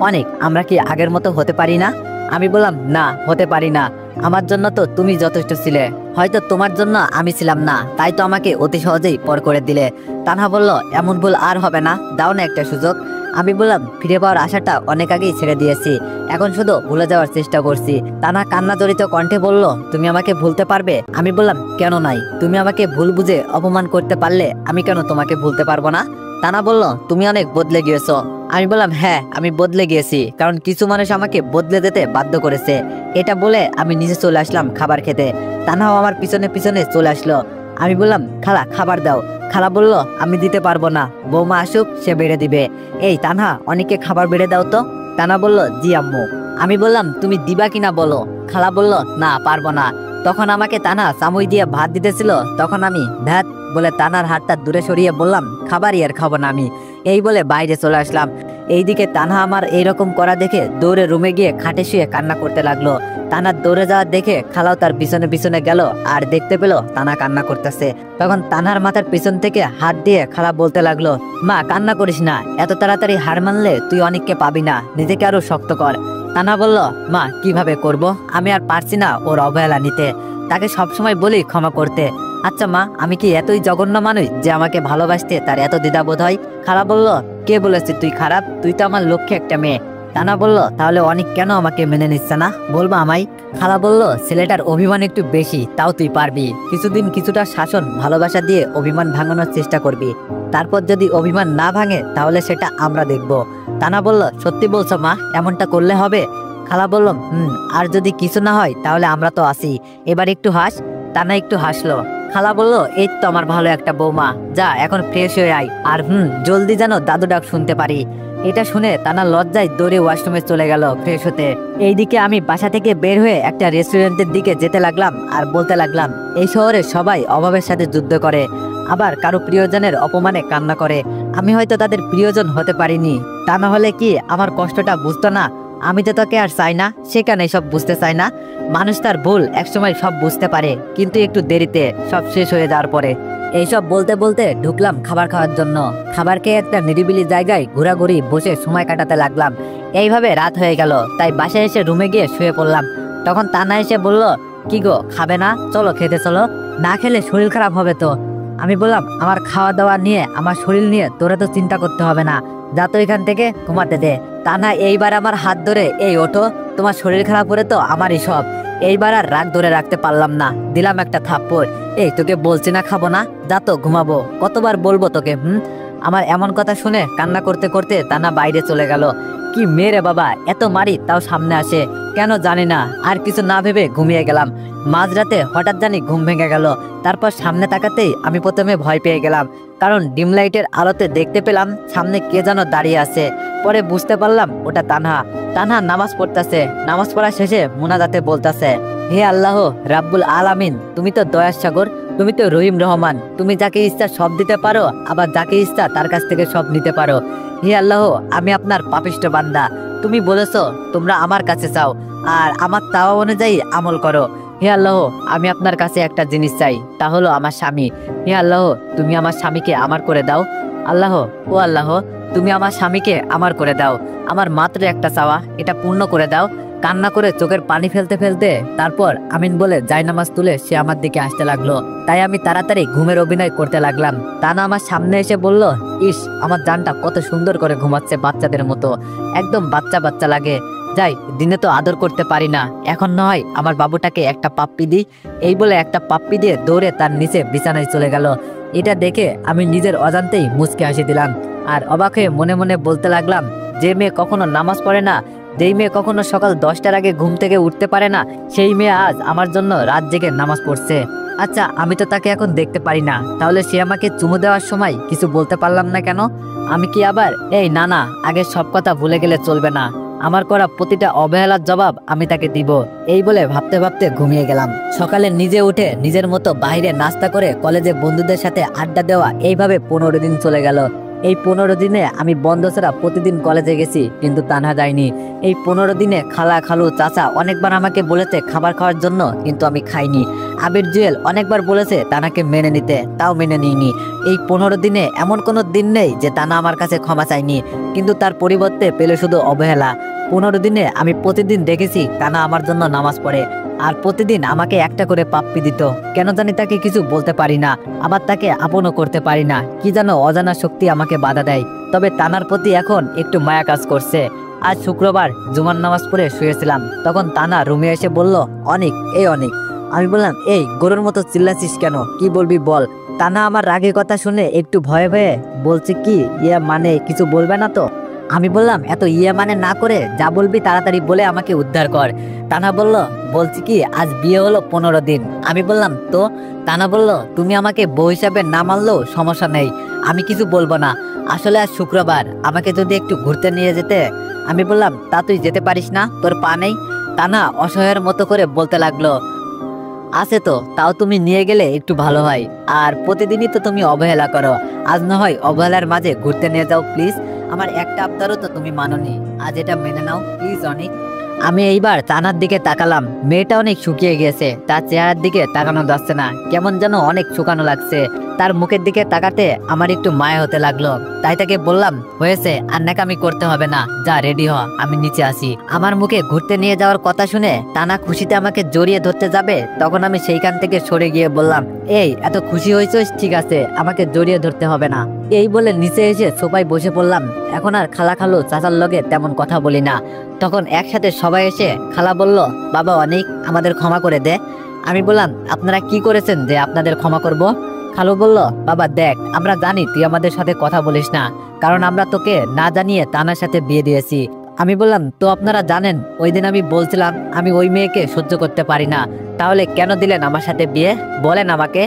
অনেক, আমরা কি আগের মতো হতে পারি না? আমি বললাম না, হতে পারি না। আমার জন্য তো তুমি যথেষ্ট ছিলে, হয়তো তোমার জন্য আমি ছিলাম না, তাই তো আমাকে অতি সহজেই পর করে দিলে। তানহা বলল এমন ভুল আর হবে না, দাও না একটা সুযোগ। আমি বললাম ফিরে পাওয়ার আশাটা অনেক আগেই ছেড়ে দিয়েছি, এখন শুধু ভুলে যাওয়ার চেষ্টা করছি। তানহা কান্না জড়িত কণ্ঠে বলল তুমি আমাকে ভুলতে পারবে? আমি বললাম কেন নাই, তুমি আমাকে ভুল বুঝে অপমান করতে পারলে আমি কেন তোমাকে ভুলতে পারবো না? তানা বলল তুমি অনেক বদলে গিয়েছো। আমি বললাম হ্যাঁ আমি বদলে গিয়েছি, কারণ কিছু মানুষ আমাকে বদলে যেতে বাধ্য করেছে। এটা বলে আমি নিজে চলে আসলাম খাবার খেতে। তানাও আমার পিছনে পিছনে চলে আসলো। আমি বললাম খালা খাবার দাও। খালা বলল আমি দিতে পারবো না, বৌমা আসুক সে বেড়ে দিবে। এই তানহা অনেককে খাবার বেড়ে দাও তো। তানা বলল জি আম্মু। আমি বললাম তুমি দিবা কিনা বলো। খালা বলল না পারবো না। তখন আমাকে তানহা চামচ দিয়ে ভাত দিতেছিল, তখন আমি ধ্যাত বলে তানার হাতটা দূরে সরিয়ে বললাম খাবারই আর খাবো না আমি। এই বলে বাইরে চলে আসলাম। এইদিকে তানহা আমার এইরকম করা দেখে দৌড়ে রুমে গিয়ে খাটে শুয়ে কান্না করতে লাগলো। তানার দৌড়ে যাওয়া দেখে খালাও তার পিছনে পিছনে গেল আর দেখতে পেল তানা কান্না করতেছে। তখন তানহার মাথার পিছন থেকে হাত দিয়ে খালা বলতে লাগলো মা কান্না করিস না, এত তাড়াতাড়ি হার মানলে তুই অনেককে পাবি না, নিজেকে আরো শক্ত কর। তানা বলল মা কিভাবে করব, আমি আর পারছি না ওর অবহেলা নিতে, তাকে সবসময় বলি ক্ষমা করতে। আচ্ছা মা আমি কি এতই জঘন্য মানুষ যে আমাকে ভালোবাসতে তার এত দ্বিধাবোধ হয়? খালা বলল কে বলেছে তুই খারাপ, তুই তো আমার লক্ষ্যে একটা মেয়ে। তানা বলল তাহলে অনেক কেন আমাকে মেনে নিচ্ছে না, বলবা আমায়? খালা বলল ছেলেটার অভিমান একটু বেশি, তাও তুই পারবি। কিছুদিন কিছুটা শাসন ভালোবাসা দিয়ে অভিমান ভাঙানোর চেষ্টা করবি, তারপর যদি অভিমান না ভাঙে তাহলে সেটা আমরা দেখব। তানা বলল সত্যি বলছো মা, এমনটা করলে হবে? খালা বলল আর যদি কিছু না হয় তাহলে আমরা তো আছি, এবার একটু হাস। তানা একটু হাসলো। খালা বলল এই তো আমার ভালো একটা বৌমা, যা এখন ফ্রেশ হয়ে আয়, আর জলদি যেন দাদু ডাক শুনতে পারি। এটা শুনে তানা লজ্জায় দৌড়ে ওয়াশরুমে চলে গেল ফ্রেশ হতে। এইদিকে আমি বাসা থেকে বের হয়ে একটা রেস্টুরেন্টের দিকে যেতে লাগলাম আর বলতে লাগলাম এই শহরে সবাই অভাবের সাথে যুদ্ধ করে, আবার কারো প্রিয়জনের অপমানে কান্না করে। আমি হয়তো তাদের প্রিয়জন হতে পারিনি, তা না হলে কি আমার কষ্টটা বুঝতো না? আমি তো তাকে আর চাই না, সেখানে সব বুঝতে চায় না। মানুষ তার ভুল একসময় সব বুঝতে পারে, কিন্তু একটু দেরিতে, সব শেষ হয়ে যাওয়ার পরে। এইসব বলতে বলতে ঢুকলাম খাবার খাওয়ার জন্য। খাবার খেয়ে একটা নিরিবিলি জায়গায় ঘোরাঘুরি বসে সময় কাটাতে লাগলাম। এইভাবে রাত হয়ে গেল, তাই বাসায় এসে রুমে গিয়ে শুয়ে পড়লাম। তখন তানা এসে বলল কি গো খাবে না, চলো খেতে চলো, না খেলে শরীর খারাপ হবে তো। আমি বললাম আমার খাওয়া দাওয়া নিয়ে, আমার শরীর নিয়ে তোরা তো চিন্তা করতে হবে না, যা তো এখান থেকে ঘুমাতে দে। তানা এইবার আমার হাত ধরে এই ওঠো, তোমার শরীর খারাপ করে তো আমারই সব। এইবার আর রাগ ধরে রাখতে পারলাম না, দিলাম একটা থাপ্পড়। এই তোকে বলছি না খাবো না, যা তো ঘুমাবো, কতবার বলবো তোকে? আমার এমন কথা শুনে কান্না করতে করতে তানা বাইরে চলে গেল। কি মেরে বাবা, এত মারি তাও সামনে আসে কেন জানি না। আর কিছু না ভেবে ঘুমিয়ে গেলাম। মাঝরাতে হঠাৎ জানি ঘুম ভেঙে গেল। তারপর সামনে তাকাতেই আমি প্রথমে ভয় পেয়ে গেলাম, কারণ ডিম লাইটের আলোতে দেখতে পেলাম সামনে কে যেন দাঁড়িয়ে আছে। পরে বুঝতে পারলাম ওটা তানহা। তানহা নামাজ পড়তেছে। নামাজ পড়া শেষে মুনাজাতে বলতেছে, হে আল্লাহ রাব্বুল আলামিন, তুমি তো দয়ার সাগর, তুমি তো রহিম রহমান, তুমি যাকে ইচ্ছা সব দিতে পারো, আবার যাকে ইচ্ছা তার কাছ থেকে সব নিতে পারো। হে আল্লাহ, আমি আপনার পাপিষ্ঠ বান্দা। তুমি বলেছো তোমরা আমার কাছে চাও আর আমার চাওয়া অনুযায়ী আমল করো। হে আল্লাহ, আমি আপনার কাছে একটা জিনিস চাই, তা হলো আমার স্বামী। হে আল্লাহ, তুমি আমার স্বামীকে আমার করে দাও। আল্লাহ, ও আল্লাহ, তুমি আমার স্বামীকে আমার করে দাও। আমার মাত্র একটা চাওয়া, এটা পূর্ণ করে দাও। কান্না করে চোখের পানি ফেলতে ফেলতে তারপর আমিন বলে জায়নামাজ তুলে সে আমার দিকে আসতে লাগলো। তাই আমি তাড়াতাড়ি ঘুমের অভিনয় করতে লাগলাম। তানা আমার সামনে এসে বলল, ইস, আমার জানটা কত সুন্দর করে ঘুমাচ্ছে বাচ্চাদের মতো, একদম বাচ্চা বাচ্চা লাগে। যাই, দিনে তো আদর করতে পারি না, এখন না হয় আমার বাবুটাকে একটা পাপ্পি দিই। এই বলে একটা পাপ্পি দিয়ে দৌড়ে তার নিচে বিছানায় চলে গেল। এটা দেখে আমি নিজের অজান্তেই মুচকে হাসি দিলাম আর অবাক হয়ে মনে মনে বলতে লাগলাম, যে মেয়ে কখনো নামাজ পড়ে না, যেই মেয়ে কখনো সকাল 10টার আগে ঘুম থেকে উঠতে পারে না, সেই মেয়ে আজ আমার জন্য রাত জেগে নামাজ পড়ছে। আচ্ছা, আমি তো তাকে এখন দেখতে পারি না, তাহলে সে আমাকে চুমু দেওয়ার সময় কিছু বলতে পারলাম না কেন? আমি কি আবার এই না না, আগে সব কথা ভুলে গেলে চলবে না, আমার করা প্রতিটা অবহেলার জবাব আমি তাকে দিব। এই বলে ভাবতে ভাবতে ঘুমিয়ে গেলাম। সকালে নিজে উঠে নিজের মতো বাইরে নাস্তা করে কলেজে বন্ধুদের সাথে আড্ডা দেওয়া, এইভাবে 15 দিন চলে গেল। এই 15 দিনে আমি বন্ধ ছাড়া প্রতিদিন কলেজে গেছি, কিন্তু তানহা যায়নি। এই 15 দিনে খালা, খালু, চাচা অনেকবার আমাকে বলেছে খাবার খাওয়ার জন্য, কিন্তু আমি খাইনি। আবির, জুয়েল অনেকবার বলেছে তানাকে মেনে নিতে, তাও মেনে নিইনি। এই 15 দিনে এমন কোনো দিন নেই যে তানা আমার কাছে ক্ষমা চায়নি, কিন্তু তার পরিবর্তে পেলে শুধু অবহেলা। 15 দিনে আমি প্রতিদিন দেখেছি তানা আমার জন্য নামাজ পড়ে আর প্রতিদিন আমাকে একটা করে পাপ্পি দিত। কেন জানি তাকে কিছু বলতে পারি না, আবার তাকে আপনও করতে পারি না। কি যেন অজানা শক্তি আমাকে বাধা দেয়। তবে তানার প্রতি এখন একটু মায়া কাজ করছে। আজ শুক্রবার, জুমার নামাজ পড়ে শুয়েছিলাম, তখন তানা রুমে এসে বলল, অনেক, এই অনেক। আমি বললাম, এই গরুর মতো চিল্লাছিস কেন, কি বলবি বল। তানা আমার রাগের কথা শুনে একটু ভয়ে ভয়ে বলছে, কি ইয়া মানে কিছু বলবে না তো? আমি বললাম, এত ইয়ে মানে না করে যা বলবি তাড়াতাড়ি বলে আমাকে উদ্ধার কর। তানা বলল, বলছি কি, আজ বিয়ে হলো 15 দিন। আমি বললাম, তো? তানা বলল, তুমি আমাকে বউ হিসাবে না মানলেও সমস্যা নেই, আমি কিছু বলবো না। আসলে আজ শুক্রবার, আমাকে যদি একটু ঘুরতে নিয়ে যেতে। আমি বললাম, তা তুই যেতে পারিস না, তোর পা নেই? তানা অসহায়ের মতো করে বলতে লাগলো, আছে তো, তাও তুমি নিয়ে গেলে একটু ভালো হয়। আর প্রতিদিনই তো তুমি অবহেলা করো, আজ না হয় অবহেলার মাঝে ঘুরতে নিয়ে যাও প্লিজ। আমার একটা আবদারও তো তুমি মানোনি, আজ এটা মেনে নাও প্লিজ অনেক। আমি এইবার তানার দিকে তাকালাম। মেয়েটা অনেক শুকিয়ে গিয়েছে, তার চেহারার দিকে তাকানো যাচ্ছে না, কেমন যেন অনেক শুকানো লাগছে। তার মুখের দিকে তাকাতে আমার একটু মায়া হতে লাগলো। তাই তাকে বললাম, হয়েছে, আর নাকামি করতে হবে না, যা রেডি হ, আমি নিচে আসি। আমার মুখে ঘুরতে নিয়ে যাওয়ার কথা শুনে টানা খুশিতে আমাকে জড়িয়ে ধরতে যাবে, তখন আমি সেইখান থেকে সরে গিয়ে বললাম, এই এত খুশি হয়েছিস, ঠিক আছে, আমাকে জড়িয়ে ধরতে হবে না। এই বলে নিচে এসে সোফায় বসে পড়লাম। এখন আর খালা, খালু, চাচার লগে তেমন কথা বলি না। তখন একসাথে সবাই এসে খালা বলল, বাবা অনেক, আমাদের ক্ষমা করে দে। আমি বললাম, আপনারা কি করেছেন যে আপনাদের ক্ষমা করব? খালু বলল, বাবা দেখ, আমরা জানি তুই আমাদের সাথে কথা বলিস না, কারণ আমরা তোকে না জানিয়ে তানার সাথে বিয়ে দিয়েছি। আমি বললাম, তো আপনারা জানেন ওই দিন আমি বলছিলাম আমি ওই মেয়েকে সহ্য করতে পারি না, তাহলে কেন দিলেন আমার সাথে বিয়ে, বলেন আমাকে।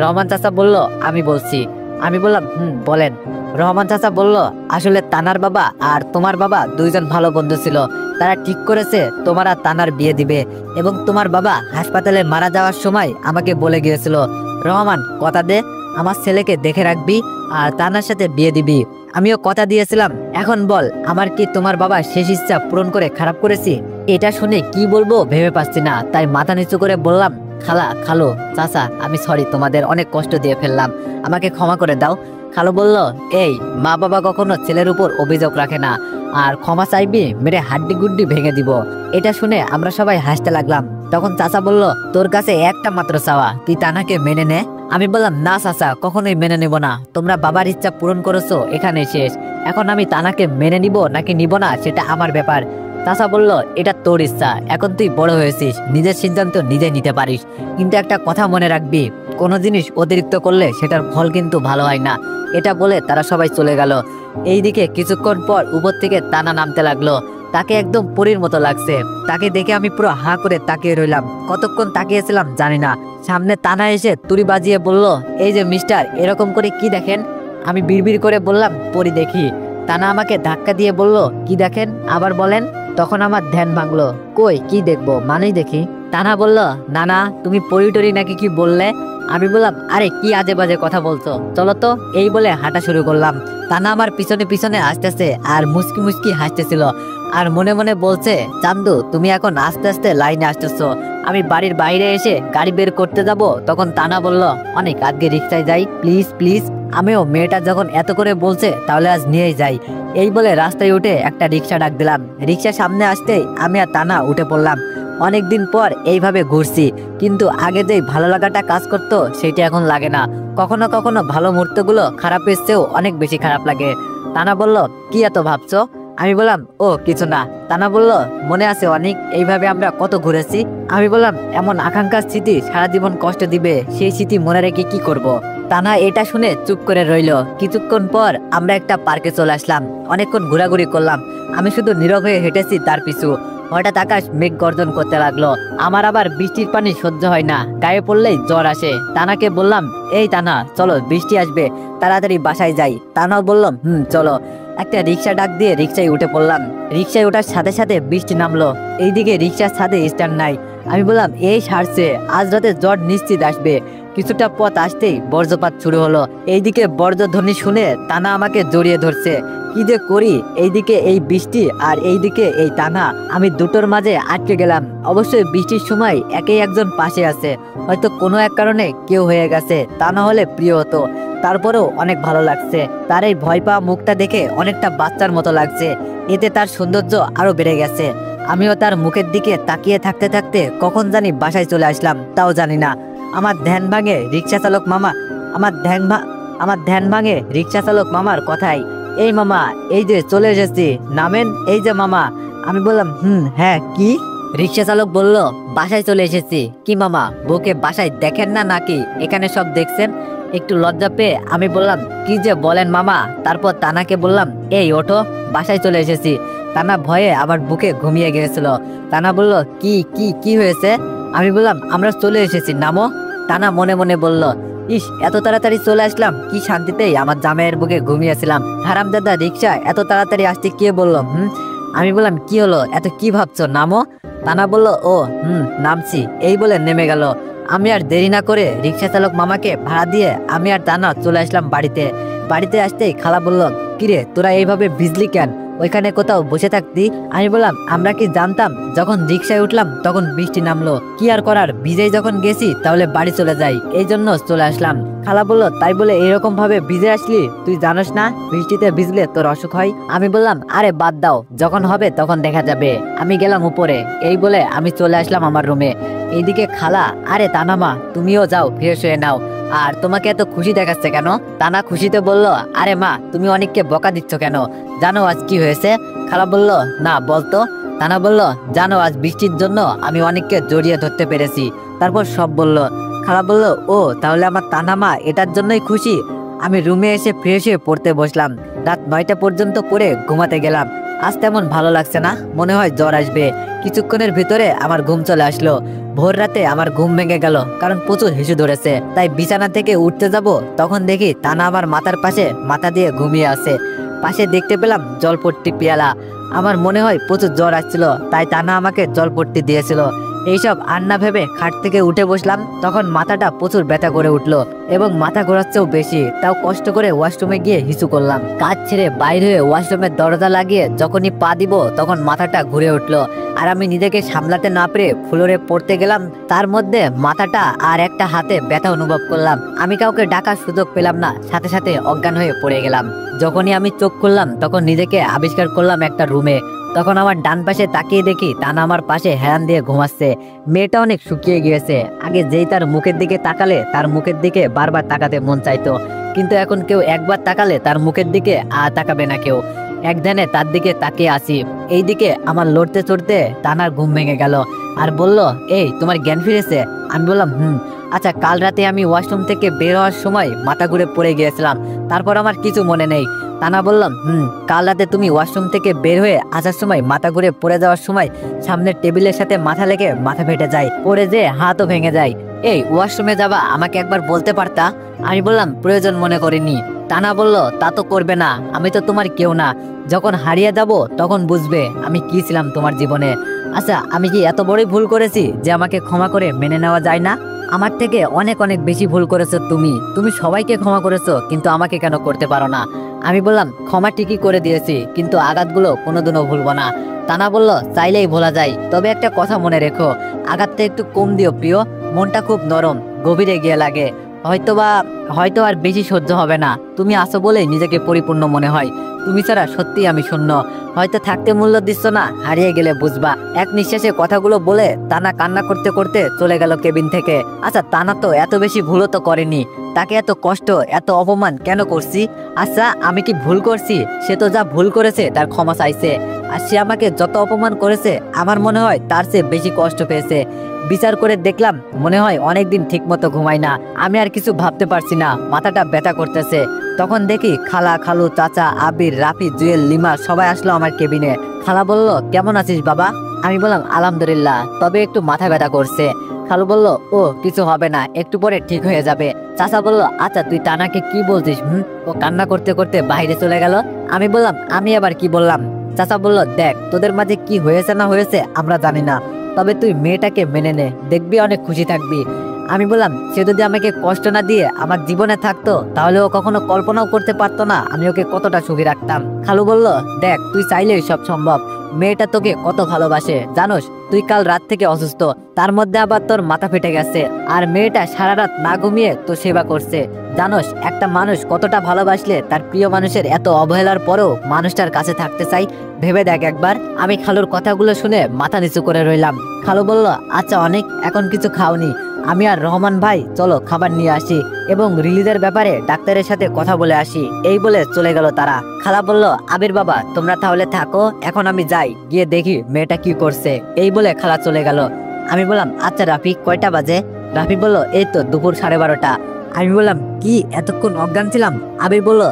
রহমান চাচা বলল, আমি বলছি। আমি বললাম, বলেন। রহমান চাচা বলল, আসলে তানার বাবা আর তোমার বাবা দুইজন ভালো বন্ধু ছিল, তারা ঠিক করেছে তোমার আর তানার বিয়ে দিবে, এবং তোমার বাবা হাসপাতালে মারা যাওয়ার সময় আমাকে বলে গিয়েছিল, রহমান কথা দে, আমার ছেলেকে দেখে রাখবি আর তানার সাথে বিয়ে দিবি। আমিও কথা দিয়েছিলাম, এখন বল, আমার কি তোমার বাবা শেষ ইচ্ছা পূরণ করে খারাপ করেছি? এটা শুনে কি বলবো ভেবে পাচ্ছি না, তাই মাথা নিচু করে বললাম, খালা, খালু, চাচা, আমি সরি, তোমাদের অনেক কষ্ট দিয়ে ফেললাম, আমাকে ক্ষমা করে দাও। খালু বলল, এই মা বাবা কখনো ছেলের উপর অভিযোগ রাখে না, আর ক্ষমা চাইবি মেরে হাড্ডি গুড্ডি ভেঙে দিব। এটা শুনে আমরা সবাই হাসতে লাগলাম। তখন চাচা বলল, তোর কাছে একটা মাত্র চাওয়া, তুই তানাকে মেনে নে। আমি বললাম, না চাচা, কখনোই মেনে নিব না, তোমরা বাবার ইচ্ছা পূরণ করেছো, এখানে শেষ। এখন আমি তানাকে মেনে নিব নাকি নিব না সেটা আমার ব্যাপার। চাচা বলল, এটা তোর ইচ্ছা, এখন তুই বড় হয়েছিস, নিজের সিদ্ধান্ত নিজে নিতে পারিস, কিন্তু একটা কথা মনে রাখবি, কোনো জিনিস অতিরিক্ত করলে সেটার ফল কিন্তু ভালো হয় না। এটা বলে তারা সবাই চলে গেল। এইদিকে কিছুক্ষণ পর উপর থেকে তানা নামতে লাগলো। তাকে একদম পরীর মতো লাগছে। তাকে দেখে আমি পুরো হাঁ করে তাকিয়ে রইলাম। কতক্ষণ তাকিয়েছিলাম জানি না। সামনে তানা এসে তুড়ি বাজিয়ে বলল, এই যে মিস্টার, এরকম করে কি দেখেন? আমি বিড়বিড় করে বললাম, পরি দেখি। তানা আমাকে ধাক্কা দিয়ে বলল, কি দেখেন আবার বলেন। তখন আমার ধ্যান ভাঙলো, কই কি দেখবো, মানেই দেখি। তানা বলল, না না, তুমি পরি টরি নাকি কি বললে? আমি বললাম, আরে কি আজে বাজে কথা বলছো, চলো তো। এই বলে হাঁটা শুরু করলাম। তানা আমার পিছনে পিছনে আসতেছে আর মুস্কি মুস্কি হাসতেছিল, আর মনে মনে বলছে, চান্দু তুমি এখন আস্তে আস্তে লাইনে আসতেছো। আমি বাড়ির বাইরে এসে গাড়ি বের করতে যাব, তখন তানা বলল, অনেক আজকে রিক্সায় যাই, প্লিজ প্লিজ। আমিও মেয়েটা যখন এত করে বলছে তাহলে আজ নিয়েই যাই। এই বলে রাস্তায় উঠে একটা রিক্সা ডাক দিলাম। রিক্সা সামনে আসতেই আমি আর তানা উঠে পড়লাম। অনেকদিন পর এইভাবে ঘুরছি, কিন্তু আগে যেই ভালো লাগাটা কাজ করতো সেটা এখন লাগে না। কখনো কখনো ভালো মুহূর্তগুলো খারাপের চেয়েও অনেক বেশি খারাপ লাগে। তানা বলল, কি এত ভাবছো? আমি বললাম, ও কিছু না। তানা বলল, মনে আছে অনেক এইভাবে আমরা কত ঘুরেছি? আমি বললাম, এমন আকাঙ্ক্ষার স্মৃতি সারা জীবন কষ্ট দিবে, সেই স্মৃতি মনে রেখে কি করব। তানা এটা শুনে চুপ করে রইল। কিছুক্ষণ পর আমরা একটা পার্কে চলে আসলাম। অনেকক্ষণ ঘোরাঘুরি করলাম। আমি শুধু নীরব হয়ে হেঁটেছি তার পিছু। হঠাৎ আকাশ মেঘ গর্জন করতে লাগলো। আমার আবার বৃষ্টির পানি সহ্য হয় না, গায়ে পড়লেই জ্বর আসে। তানাকে বললাম, এই তানা চলো, বৃষ্টি আসবে, তাড়াতাড়ি বাসায় যাই। তানাও বললাম, চলো। একটা রিক্সা ডাক দিয়ে রিক্সায় উঠে পড়লাম। রিক্সায় ওঠার সাথে সাথে বৃষ্টি নামলো। এইদিকে রিক্সার ছাদে স্ট্যান্ড নাই। আমি বললাম, এই সারছে, আজ রাতে জ্বর নিশ্চিত আসবে। কিছুটা পথ আসতেই বজ্রপাত শুরু হলো। এইদিকে বজ্রধ্বনি শুনে তানা আমাকে জড়িয়ে ধরছে। কি যে করি, এইদিকে এই বৃষ্টি আর এইদিকে এই তানা, আমি দুটোর মাঝে আটকে গেলাম। অবশ্যই বৃষ্টির সময় একেই একজন পাশে আছে, হয়তো কোনো এক কারণে কেউ হয়ে গেছে, তা না হলে প্রিয় হতো। তারপরেও অনেক ভালো লাগছে। তার এই ভয় পাওয়া মুখটা দেখে অনেকটা বাচ্চার মতো লাগছে। এতে তার সৌন্দর্য আরো বেড়ে গেছে। আমিও তার মুখের দিকে তাকিয়ে থাকতে থাকতে কখন জানি বাসায় চলে আসলাম, তাও জানি না। আমার ধ্যান ভাঙে রিক্সা চালক মামা আমার ধ্যান ভাঙে রিক্সা চালক মামার কথাই। এই মামা, এই যে চলে এসেছি, নামেন। এই যে মামা। আমি বললাম, হ্যাঁ কি? রিক্সা চালক বলল, বাসায় চলে এসেছি। কি মামা, বউকে বাসায় দেখেন না নাকি? এখানে সব দেখছেন। একটু লজ্জা পেয়ে আমি বললাম, কি যে বলেন মামা। তারপর তানাকে বললাম, এই ওঠো, বাসায় চলে এসেছি। তানা ভয়ে আবার বুকে ঘুমিয়ে গিয়েছিল। তানা বলল, কি কি কি হয়েছে? আমি বললাম, আমরা চলে এসেছি, নামো। তানা মনে মনে বলল, ইস, এত তাড়াতাড়ি চলে আসলাম, কি শান্তিতেই আমার জামাইয়ের বুকে ঘুমিয়েছিলাম। হারামজাদা রিক্সা এত তাড়াতাড়ি আসতে কে বললো? আমি বললাম, কি হলো, এত কি ভাবছো, নামো। তানা বলল, ও নামছি, এই বলে নেমে গেল। আমি আর দেরি না করে রিক্সা চালক মামাকে ভাড়া দিয়ে আমি আর তানা চলে আসলাম বাড়িতে। বাড়িতে আসতেই খালা বলল, কিরে তোরা এইভাবে ভিজলি কেন? ওইখানে কোথাও বসে থাকতি। আমি বললাম, আমরা কি জানতাম যখন রিক্সায় উঠলাম তখন বৃষ্টি নামলো, কি আর করার, ভিজেই যখন গেছি তাহলে বাড়ি চলে যাই, এই জন্য চলে আসলাম। খালা বলল, তাই বলে এরকম ভাবে ভিজে আসলি? তুই জানোস না বৃষ্টিতে ভিজলে তোর অসুখ হয়? আমি বললাম, আরে বাদ দাও, যখন হবে তখন দেখা যাবে। আমি গেলাম উপরে। এই বলে আমি চলে আসলাম আমার রুমে। এইদিকে খালা, আরে তানামা, তুমিও যাও, ফ্রেশ হয়ে নাও। আর তোমাকে এত খুশি দেখাচ্ছে কেন? তানা খুশিতে বলল, আরে মা, তুমি অনেককে বকা দিচ্ছ কেন? জানো আজ কি হয়েছে? খালা বলল, না বলতো। তানা বলল, জানো আজ বৃষ্টির জন্য আমি অনেককে জড়িয়ে ধরতে পেরেছি। তারপর সব বলল। খালা বলল, ও তাহলে আমার তানা মা এটার জন্যই খুশি। আমি রুমে এসে ফ্রেশ হয়ে পড়তে বসলাম। রাত 9টা পর্যন্ত পড়ে ঘুমাতে গেলাম। আজ তেমন ভালো লাগছে না, মনে হয় জ্বর আসবে। কিছুক্ষণের ভিতরে আমার ঘুম চলে আসলো। ভোর রাতে আমার ঘুম ভেঙে গেল, কারণ প্রচুর হিসু ধরেছে। তাই বিছানা থেকে উঠতে যাব, তখন দেখি তানা আমার মাথার পাশে মাথা দিয়ে ঘুমিয়ে আছে। পাশে দেখতে পেলাম জলপট্টি পেয়ালা। আমার মনে হয় প্রচুর জ্বর আসছিল, তাই তানা আমাকে জলপট্টি দিয়েছিল। এইসব আর না ভেবে খাট থেকে উঠে বসলাম, তখন মাথাটা প্রচুর ব্যথা করে উঠলো এবং মাথা ঘোরাচ্ছেও বেশি। তাও কষ্ট করে ওয়াশরুমে গিয়ে হিসু করলাম। কাজ ছেড়ে বাইরে হয়ে ওয়াশরুমের দরজা লাগিয়ে যখনই পা দিব তখন মাথাটা ঘুরে উঠলো। আর আমি নিজেকে সামলাতে না পেরে ফ্লোরে পড়তে গেলাম। তার মধ্যে মাথাটা আর একটা হাতে ব্যথা অনুভব করলাম। আমি কাউকে ডাকার সুযোগ পেলাম না, সাথে সাথে অজ্ঞান হয়ে পড়ে গেলাম। যখনই আমি চোখ খুললাম তখন নিজেকে আবিষ্কার করলাম একটা রুমে। তখন আমার ডান পাশে তাকিয়ে দেখি তানা আমার পাশে হেলান দিয়ে ঘুমাচ্ছে। মেয়েটা অনেক শুকিয়ে গিয়েছে। আগে যেই তার মুখের দিকে তাকালে তার মুখের দিকে বারবার তাকাতে মন চাইতো, কিন্তু এখন কেউ একবার তাকালে তার মুখের দিকে আর তাকাবে না কেউ। এক ধ্যানে তার দিকে তাকিয়ে আসি। এইদিকে আমার লড়তে চড়তে তানার ঘুম ভেঙে গেল আর বলল, এই তোমার জ্ঞান ফিরেছে? আমি বললাম, আচ্ছা, কাল রাতে আমি ওয়াশরুম থেকে বের হওয়ার সময় মাথা ঘুরে পড়ে গিয়েছিলাম, তারপর আমার কিছু মনে নেই। তানা বললাম, কাল রাতে তুমি ওয়াশরুম থেকে বের হয়ে আসার সময় মাথা ঘুরে পড়ে যাওয়ার সময় সামনের টেবিলের সাথে মাথা লেগে মাথা ফেটে যায়, পড়ে যেয়ে হাতও ভেঙে যায়। এই ওয়াশরুমে যাবা আমাকে একবার বলতে পারতা। আমি বললাম প্রয়োজন মনে করিনি। তানা বলল তা তো করবে না, আমি তো তোমার কেউ না, যখন হারিয়ে যাব তখন বুঝবে আমি কি ছিলাম তোমার জীবনে। আচ্ছা আমি কি এত বড়ই ভুল করেছি যে আমাকে ক্ষমা করে মেনে নেওয়া যায় না? আমার থেকে অনেক অনেক বেশি ভুল করেছো তুমি। তুমি সবাইকে ক্ষমা করেছো, কিন্তু আমাকে কেন করতে পারো না? আমি বললাম ক্ষমা ঠিকই করে দিয়েছি, কিন্তু আঘাতগুলো কোনোদিনও ভুলবো না। তানা বলল চাইলেই ভোলা যায়, তবে একটা কথা মনে রেখো, আঘাতটা একটু কম দিও প্রিয়, মনটা খুব নরম, গভীরে গিয়ে লাগে। হয়তো আর বেশি সহ্য হবে না, তুমি আসো বলেই নিজেকে পরিপূর্ণ মনে হয়, তুমি ছাড়া সত্যি আমি শূন্য। হয়তো থাকতে মূল্য দিচ্ছ না, হারিয়ে গেলে বুঝবা। এক নিঃশ্বাসে কথাগুলো বলে তানা কান্না করতে করতে চলে গেল কেবিন থেকে। আচ্ছা তানা তো এত বেশি ভুলও তো করেনি, তাকে এত কষ্ট এত অপমান কেন করছি? আচ্ছা আমি কি ভুল করছি? সে তো যা ভুল করেছে তার ক্ষমা চাইছে, আর সে আমাকে যত অপমান করেছে আমার মনে হয় তার চেয়ে বেশি কষ্ট পেয়েছে। বিচার করে দেখলাম মনে হয় অনেকদিন ঠিক মতো ঘুমাই না। আমি আর কিছু ভাবতে পারছি না, মাথাটা ব্যথা করতেছে। তখন দেখি খালা, খালু, চাচা, আবির, রাফি, জুয়েল, লিমা সবাই আসলো আমার কেবিনে। খালা বলল কেমন আছিস বাবা? আমি বললাম আলহামদুলিল্লাহ, তবে একটু মাথা ব্যথা করছে। খালু বলল ও কিছু হবে না, একটু পরে ঠিক হয়ে যাবে। চাচা বলল আচ্ছা তুই তানাকে কি বলছিস? ও কান্না করতে করতে বাইরে চলে গেল। আমি বললাম আমি আবার কি বললাম? চাচা বলল দেখ তোদের মাঝে কি হয়েছে না হয়েছে আমরা জানি না, তবে তুই মেয়েটাকে মেনে নে, দেখবি অনেক খুশি থাকবি। আমি বললাম সে যদি আমাকে কষ্ট না দিয়ে আমার জীবনে থাকতো তাহলে ও কখনো কল্পনাও করতে পারতো না আমি ওকে কতটা সুখী রাখতাম। খালু বলল দেখ তুই চাইলেই সব সম্ভব, মেয়েটা তোকে কত ভালোবাসে জানোস? তুই কাল রাত থেকে অসুস্থ, তার মধ্যে আবার তোর মাথা ফেটে গেছে, আর মেয়েটা সারা রাত না ঘুমিয়ে তোর সেবা করছে। জানোস একটা মানুষ কতটা ভালোবাসলে তার প্রিয় মানুষের এত অবহেলার পরেও মানুষটার কাছে থাকতে চাই? ভেবে দেখ একবার। আমি খালুর কথাগুলো শুনে মাথা নিচু করে রইলাম। খালু বলল আচ্ছা অনেক, এখন কিছু খাওনি, আমি আর রহমান ভাই চলো খাবার নিয়ে আসি এবং রিলিজের ব্যাপারে ডাক্তারের সাথে কথা বলে আসি। এই বলে চলে গেল তারা। খালা বলল আবির বাবা তোমরা তাহলে থাকো, এখন আমি যাই, গিয়ে দেখি মেয়েটা কি করছে। এই বলে খালা চলে গেল। আমি বললাম আচ্ছা রাফি কয়টা বাজে? রাফি বলল এই তো দুপুর 12:30। আমি বললাম কি এতক্ষণ অজ্ঞান ছিলাম? আবির বলল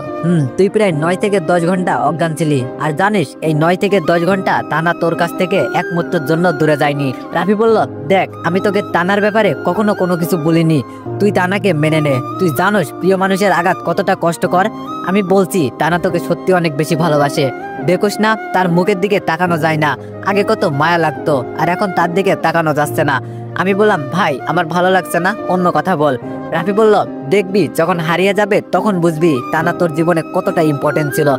তুই প্রায় 9 থেকে 10 ঘন্টা অজ্ঞান ছিলি, আর জানিস এই 9 থেকে 10 ঘন্টা তানা তোর কাছ থেকে এক মুহূর্তের জন্য দূরে যায়নি। রাফি বলল দেখ আমি তোকে তানার ব্যাপারে কখনো কোনো কিছু বলিনি, তুই তানাকে মেনে নে। তুই জানোস প্রিয় মানুষের আঘাত কতটা কষ্টকর? আমি বলছি তানা তোকে সত্যি অনেক বেশি ভালোবাসে, দেখোস না তার মুখের দিকে তাকানো যায় না, আগে কত মায়া লাগতো আর এখন তার দিকে তাকানো যাচ্ছে না। আমি বললাম ভাই আমার ভালো লাগছে না, অন্য কথা বল। রাফি বলল দেখবি যখন হারিয়ে যাবে তখন বুঝবি তানা তোর জীবনে কতটা ইম্পর্টেন্ট ছিল,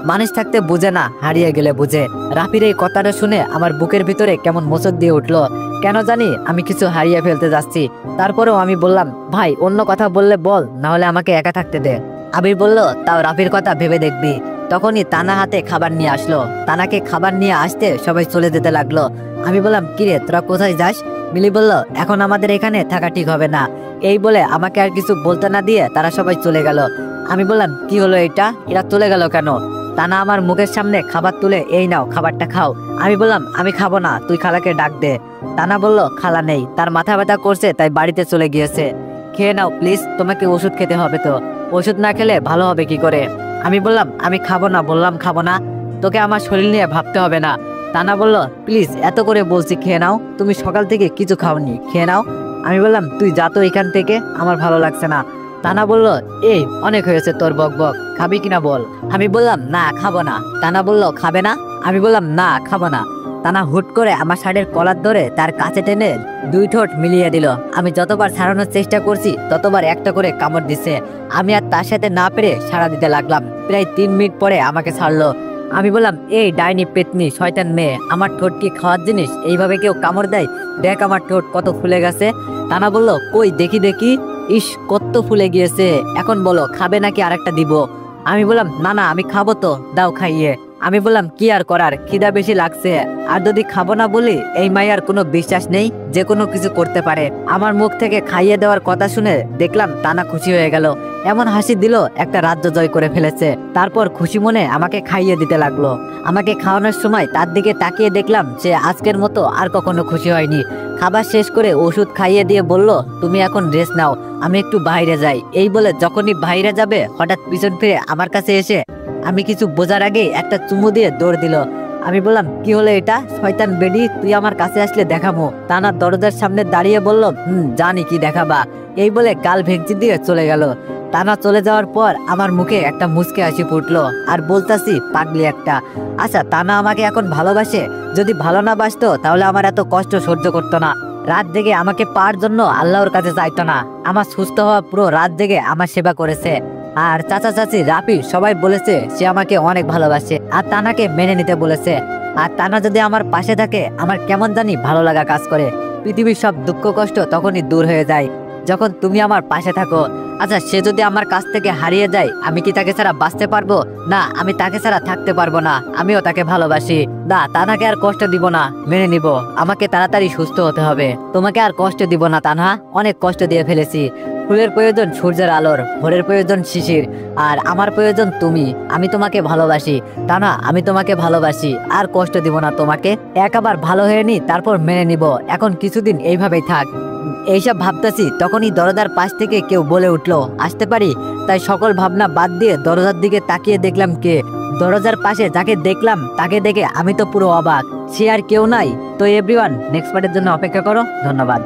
মানুষ থাকতে বুঝে না, হারিয়ে গেলে বুঝে। রাফির এই কথাটা শুনে আমার বুকের ভিতরে কেমন মোচড় দিয়ে উঠলো, কেন জানি আমি কিছু হারিয়ে ফেলতে যাচ্ছি। তারপরেও আমি বললাম ভাই অন্য কথা বললে বল, না হলে আমাকে একা থাকতে দে। আবির বলল তাও রাফির কথা ভেবে দেখবি। তখনই তানা হাতে খাবার নিয়ে আসলো। তানাকে খাবার নিয়ে আসতে সবাই চলে যেতে লাগলো। আমি বললাম কিরে তোরা কোথায় যাস? মিলি বলল এখন আমাদের এখানে থাকা ঠিক হবে না। এই বলে আমাকে আর কিছু বলতে না দিয়ে তারা সবাই চলে গেল। আমি বললাম কি হলো এটা, এরা চলে গেল কেন? তানা আমার মুখের সামনে খাবার তুলে এই নাও খাবারটা খাও। আমি বললাম আমি খাবো না, তুই খালাকে ডাক দে। তানা বলল খালা নেই, তার মাথা ব্যথা করছে তাই বাড়িতে চলে গিয়েছে। খেয়ে নাও প্লিজ, তোমাকে ওষুধ খেতে হবে তো, ওষুধ না খেলে ভালো হবে কি করে? আমি বললাম আমি খাবো না, বললাম খাবো না, তোকে আমার শরীর নিয়ে ভাবতে হবে না। তানা বলল প্লিজ এত করে বলছি খেয়ে নাও, তুমি সকাল থেকে কিছু খাওনি, খেয়ে নাও। আমি বললাম তুই যা তো এখান থেকে, আমার ভালো লাগছে না। তানা বলল এই অনেক হয়েছে তোর বক বক, খাবি কিনা বল। আমি বললাম না খাবো না। তানা বলল খাবে না? আমি বললাম না খাবো না। তানা হুট করে আমার শার্টের কলার ধরে তার কাছে টেনে 2 ঠোঁট মিলিয়ে দিল। আমি যতবার ছাড়ানোর চেষ্টা করছি ততবার একটা করে কামড় দিচ্ছে। আমি আর তার সাথে না পেরে সাড়া দিতে লাগলাম। প্রায় 3 মিনিট পরে আমাকে ছাড়লো। আমি বললাম এই ডাইনি পেতনি শয়তান মেয়ে, আমার ঠোঁট কি খাওয়ার জিনিস? এইভাবে কেউ কামড় দেয়? দেখ আমার ঠোঁট কত ফুলে গেছে। তানা বলল কই দেখি দেখি, ইস কত ফুলে গিয়েছে, এখন বলো খাবে নাকি আরেকটা দিব? আমি বললাম না না আমি খাবো তো, দাও খাইয়ে। আমি বললাম কি আর করার, খিদা বেশি লাগছে, আর যদি খাবো না বলি এই মাইয়ার কোনো বিশ্বাস নেই, যে কোনো কিছু করতে পারে। আমার মুখ থেকে খাইয়ে দেওয়ার কথা শুনে দেখলাম তানা খুশি হয়ে গেল, এমন হাসি দিল একটা রাজ্য জয় করে ফেলেছে। তারপর খুশি মনে আমাকে খাইয়ে দিতে লাগলো। আমাকে খাওয়ানোর সময় তার দিকে তাকিয়ে দেখলাম সে আজকের মতো আর কখনো খুশি হয়নি। খাবার শেষ করে ওষুধ খাইয়ে দিয়ে বলল তুমি এখন রেস্ট নাও, আমি একটু বাইরে যাই। এই বলে যখনই বাইরে যাবে হঠাৎ পিছন ফিরে আমার কাছে এসে আমি কিছু বোঝার আগে একটা চুমু দিয়ে দৌড় দিল। আমি বললাম কি হলো এটা শয়তান বেডি, তুই আমার কাছে আসলে দেখাবো। তানা দরজার সামনে দাঁড়িয়ে বলল জানি কি দেখাবা, এই বলে গাল ভেঙচি দিয়ে চলে গেল। তানা চলে যাওয়ার পর আমার মুখে একটা মুচকে হাসি ফুটলো আর বলতাছি পাগলি একটা। আচ্ছা তানা আমাকে এখন ভালোবাসে? যদি ভালো না বাসতো তাহলে আমার এত কষ্ট সহ্য করতো না। রাত জেগে আমাকে পাওয়ার জন্য আল্লাহর কাছে চাইতো না। আমার সুস্থ হওয়া পুরো রাত জেগে আমার সেবা করেছে। আর চাচা চাচি রাফি সবাই বলেছে সে আমাকে অনেক ভালোবাসে আর তানাকে মেনে নিতে বলেছে। আর তানা যদি আমার পাশে থাকে আমার কেমন জানি ভালো লাগা কাজ করে। পৃথিবীর সব দুঃখ কষ্ট তখনই দূর হয়ে যায় যখন তুমি আমার পাশে থাকো। আচ্ছা সে যদি আমার কাছ থেকে হারিয়ে যায় আমি কি তাকে ছাড়া বাঁচতে পারবো? না, আমি তাকে ছাড়া থাকতে পারবো না। আমিও তাকে ভালোবাসি। না, তানাকে আর কষ্ট দিব না, মেনে নিব। আমাকে তাড়াতাড়ি সুস্থ হতে হবে। তোমাকে আর কষ্ট দিব না তানহা, অনেক কষ্ট দিয়ে ফেলেছি। ফুলের প্রয়োজন সূর্যের আলোর, ভোরের প্রয়োজন শিশির, আর আমার প্রয়োজন তুমি। আমি তোমাকে ভালোবাসি তানা, আমি তোমাকে ভালোবাসি। আর কষ্ট দিব না তোমাকে। একবার ভালো হয়ে নি, তারপর মেনে নিব। এখন কিছুদিন এইভাবেই থাক। এইসব ভাবতেছি তখনই দরজার পাশ থেকে কেউ বলে উঠলো আসতে পারি। তাই সকল ভাবনা বাদ দিয়ে দরজার দিকে তাকিয়ে দেখলাম কে। দরজার পাশে যাকে দেখলাম তাকে দেখে আমি তো পুরো অবাক। সে আর কেউ নাই। তো এভরিওয়ান, নেক্সট পার্টের জন্য অপেক্ষা করো। ধন্যবাদ।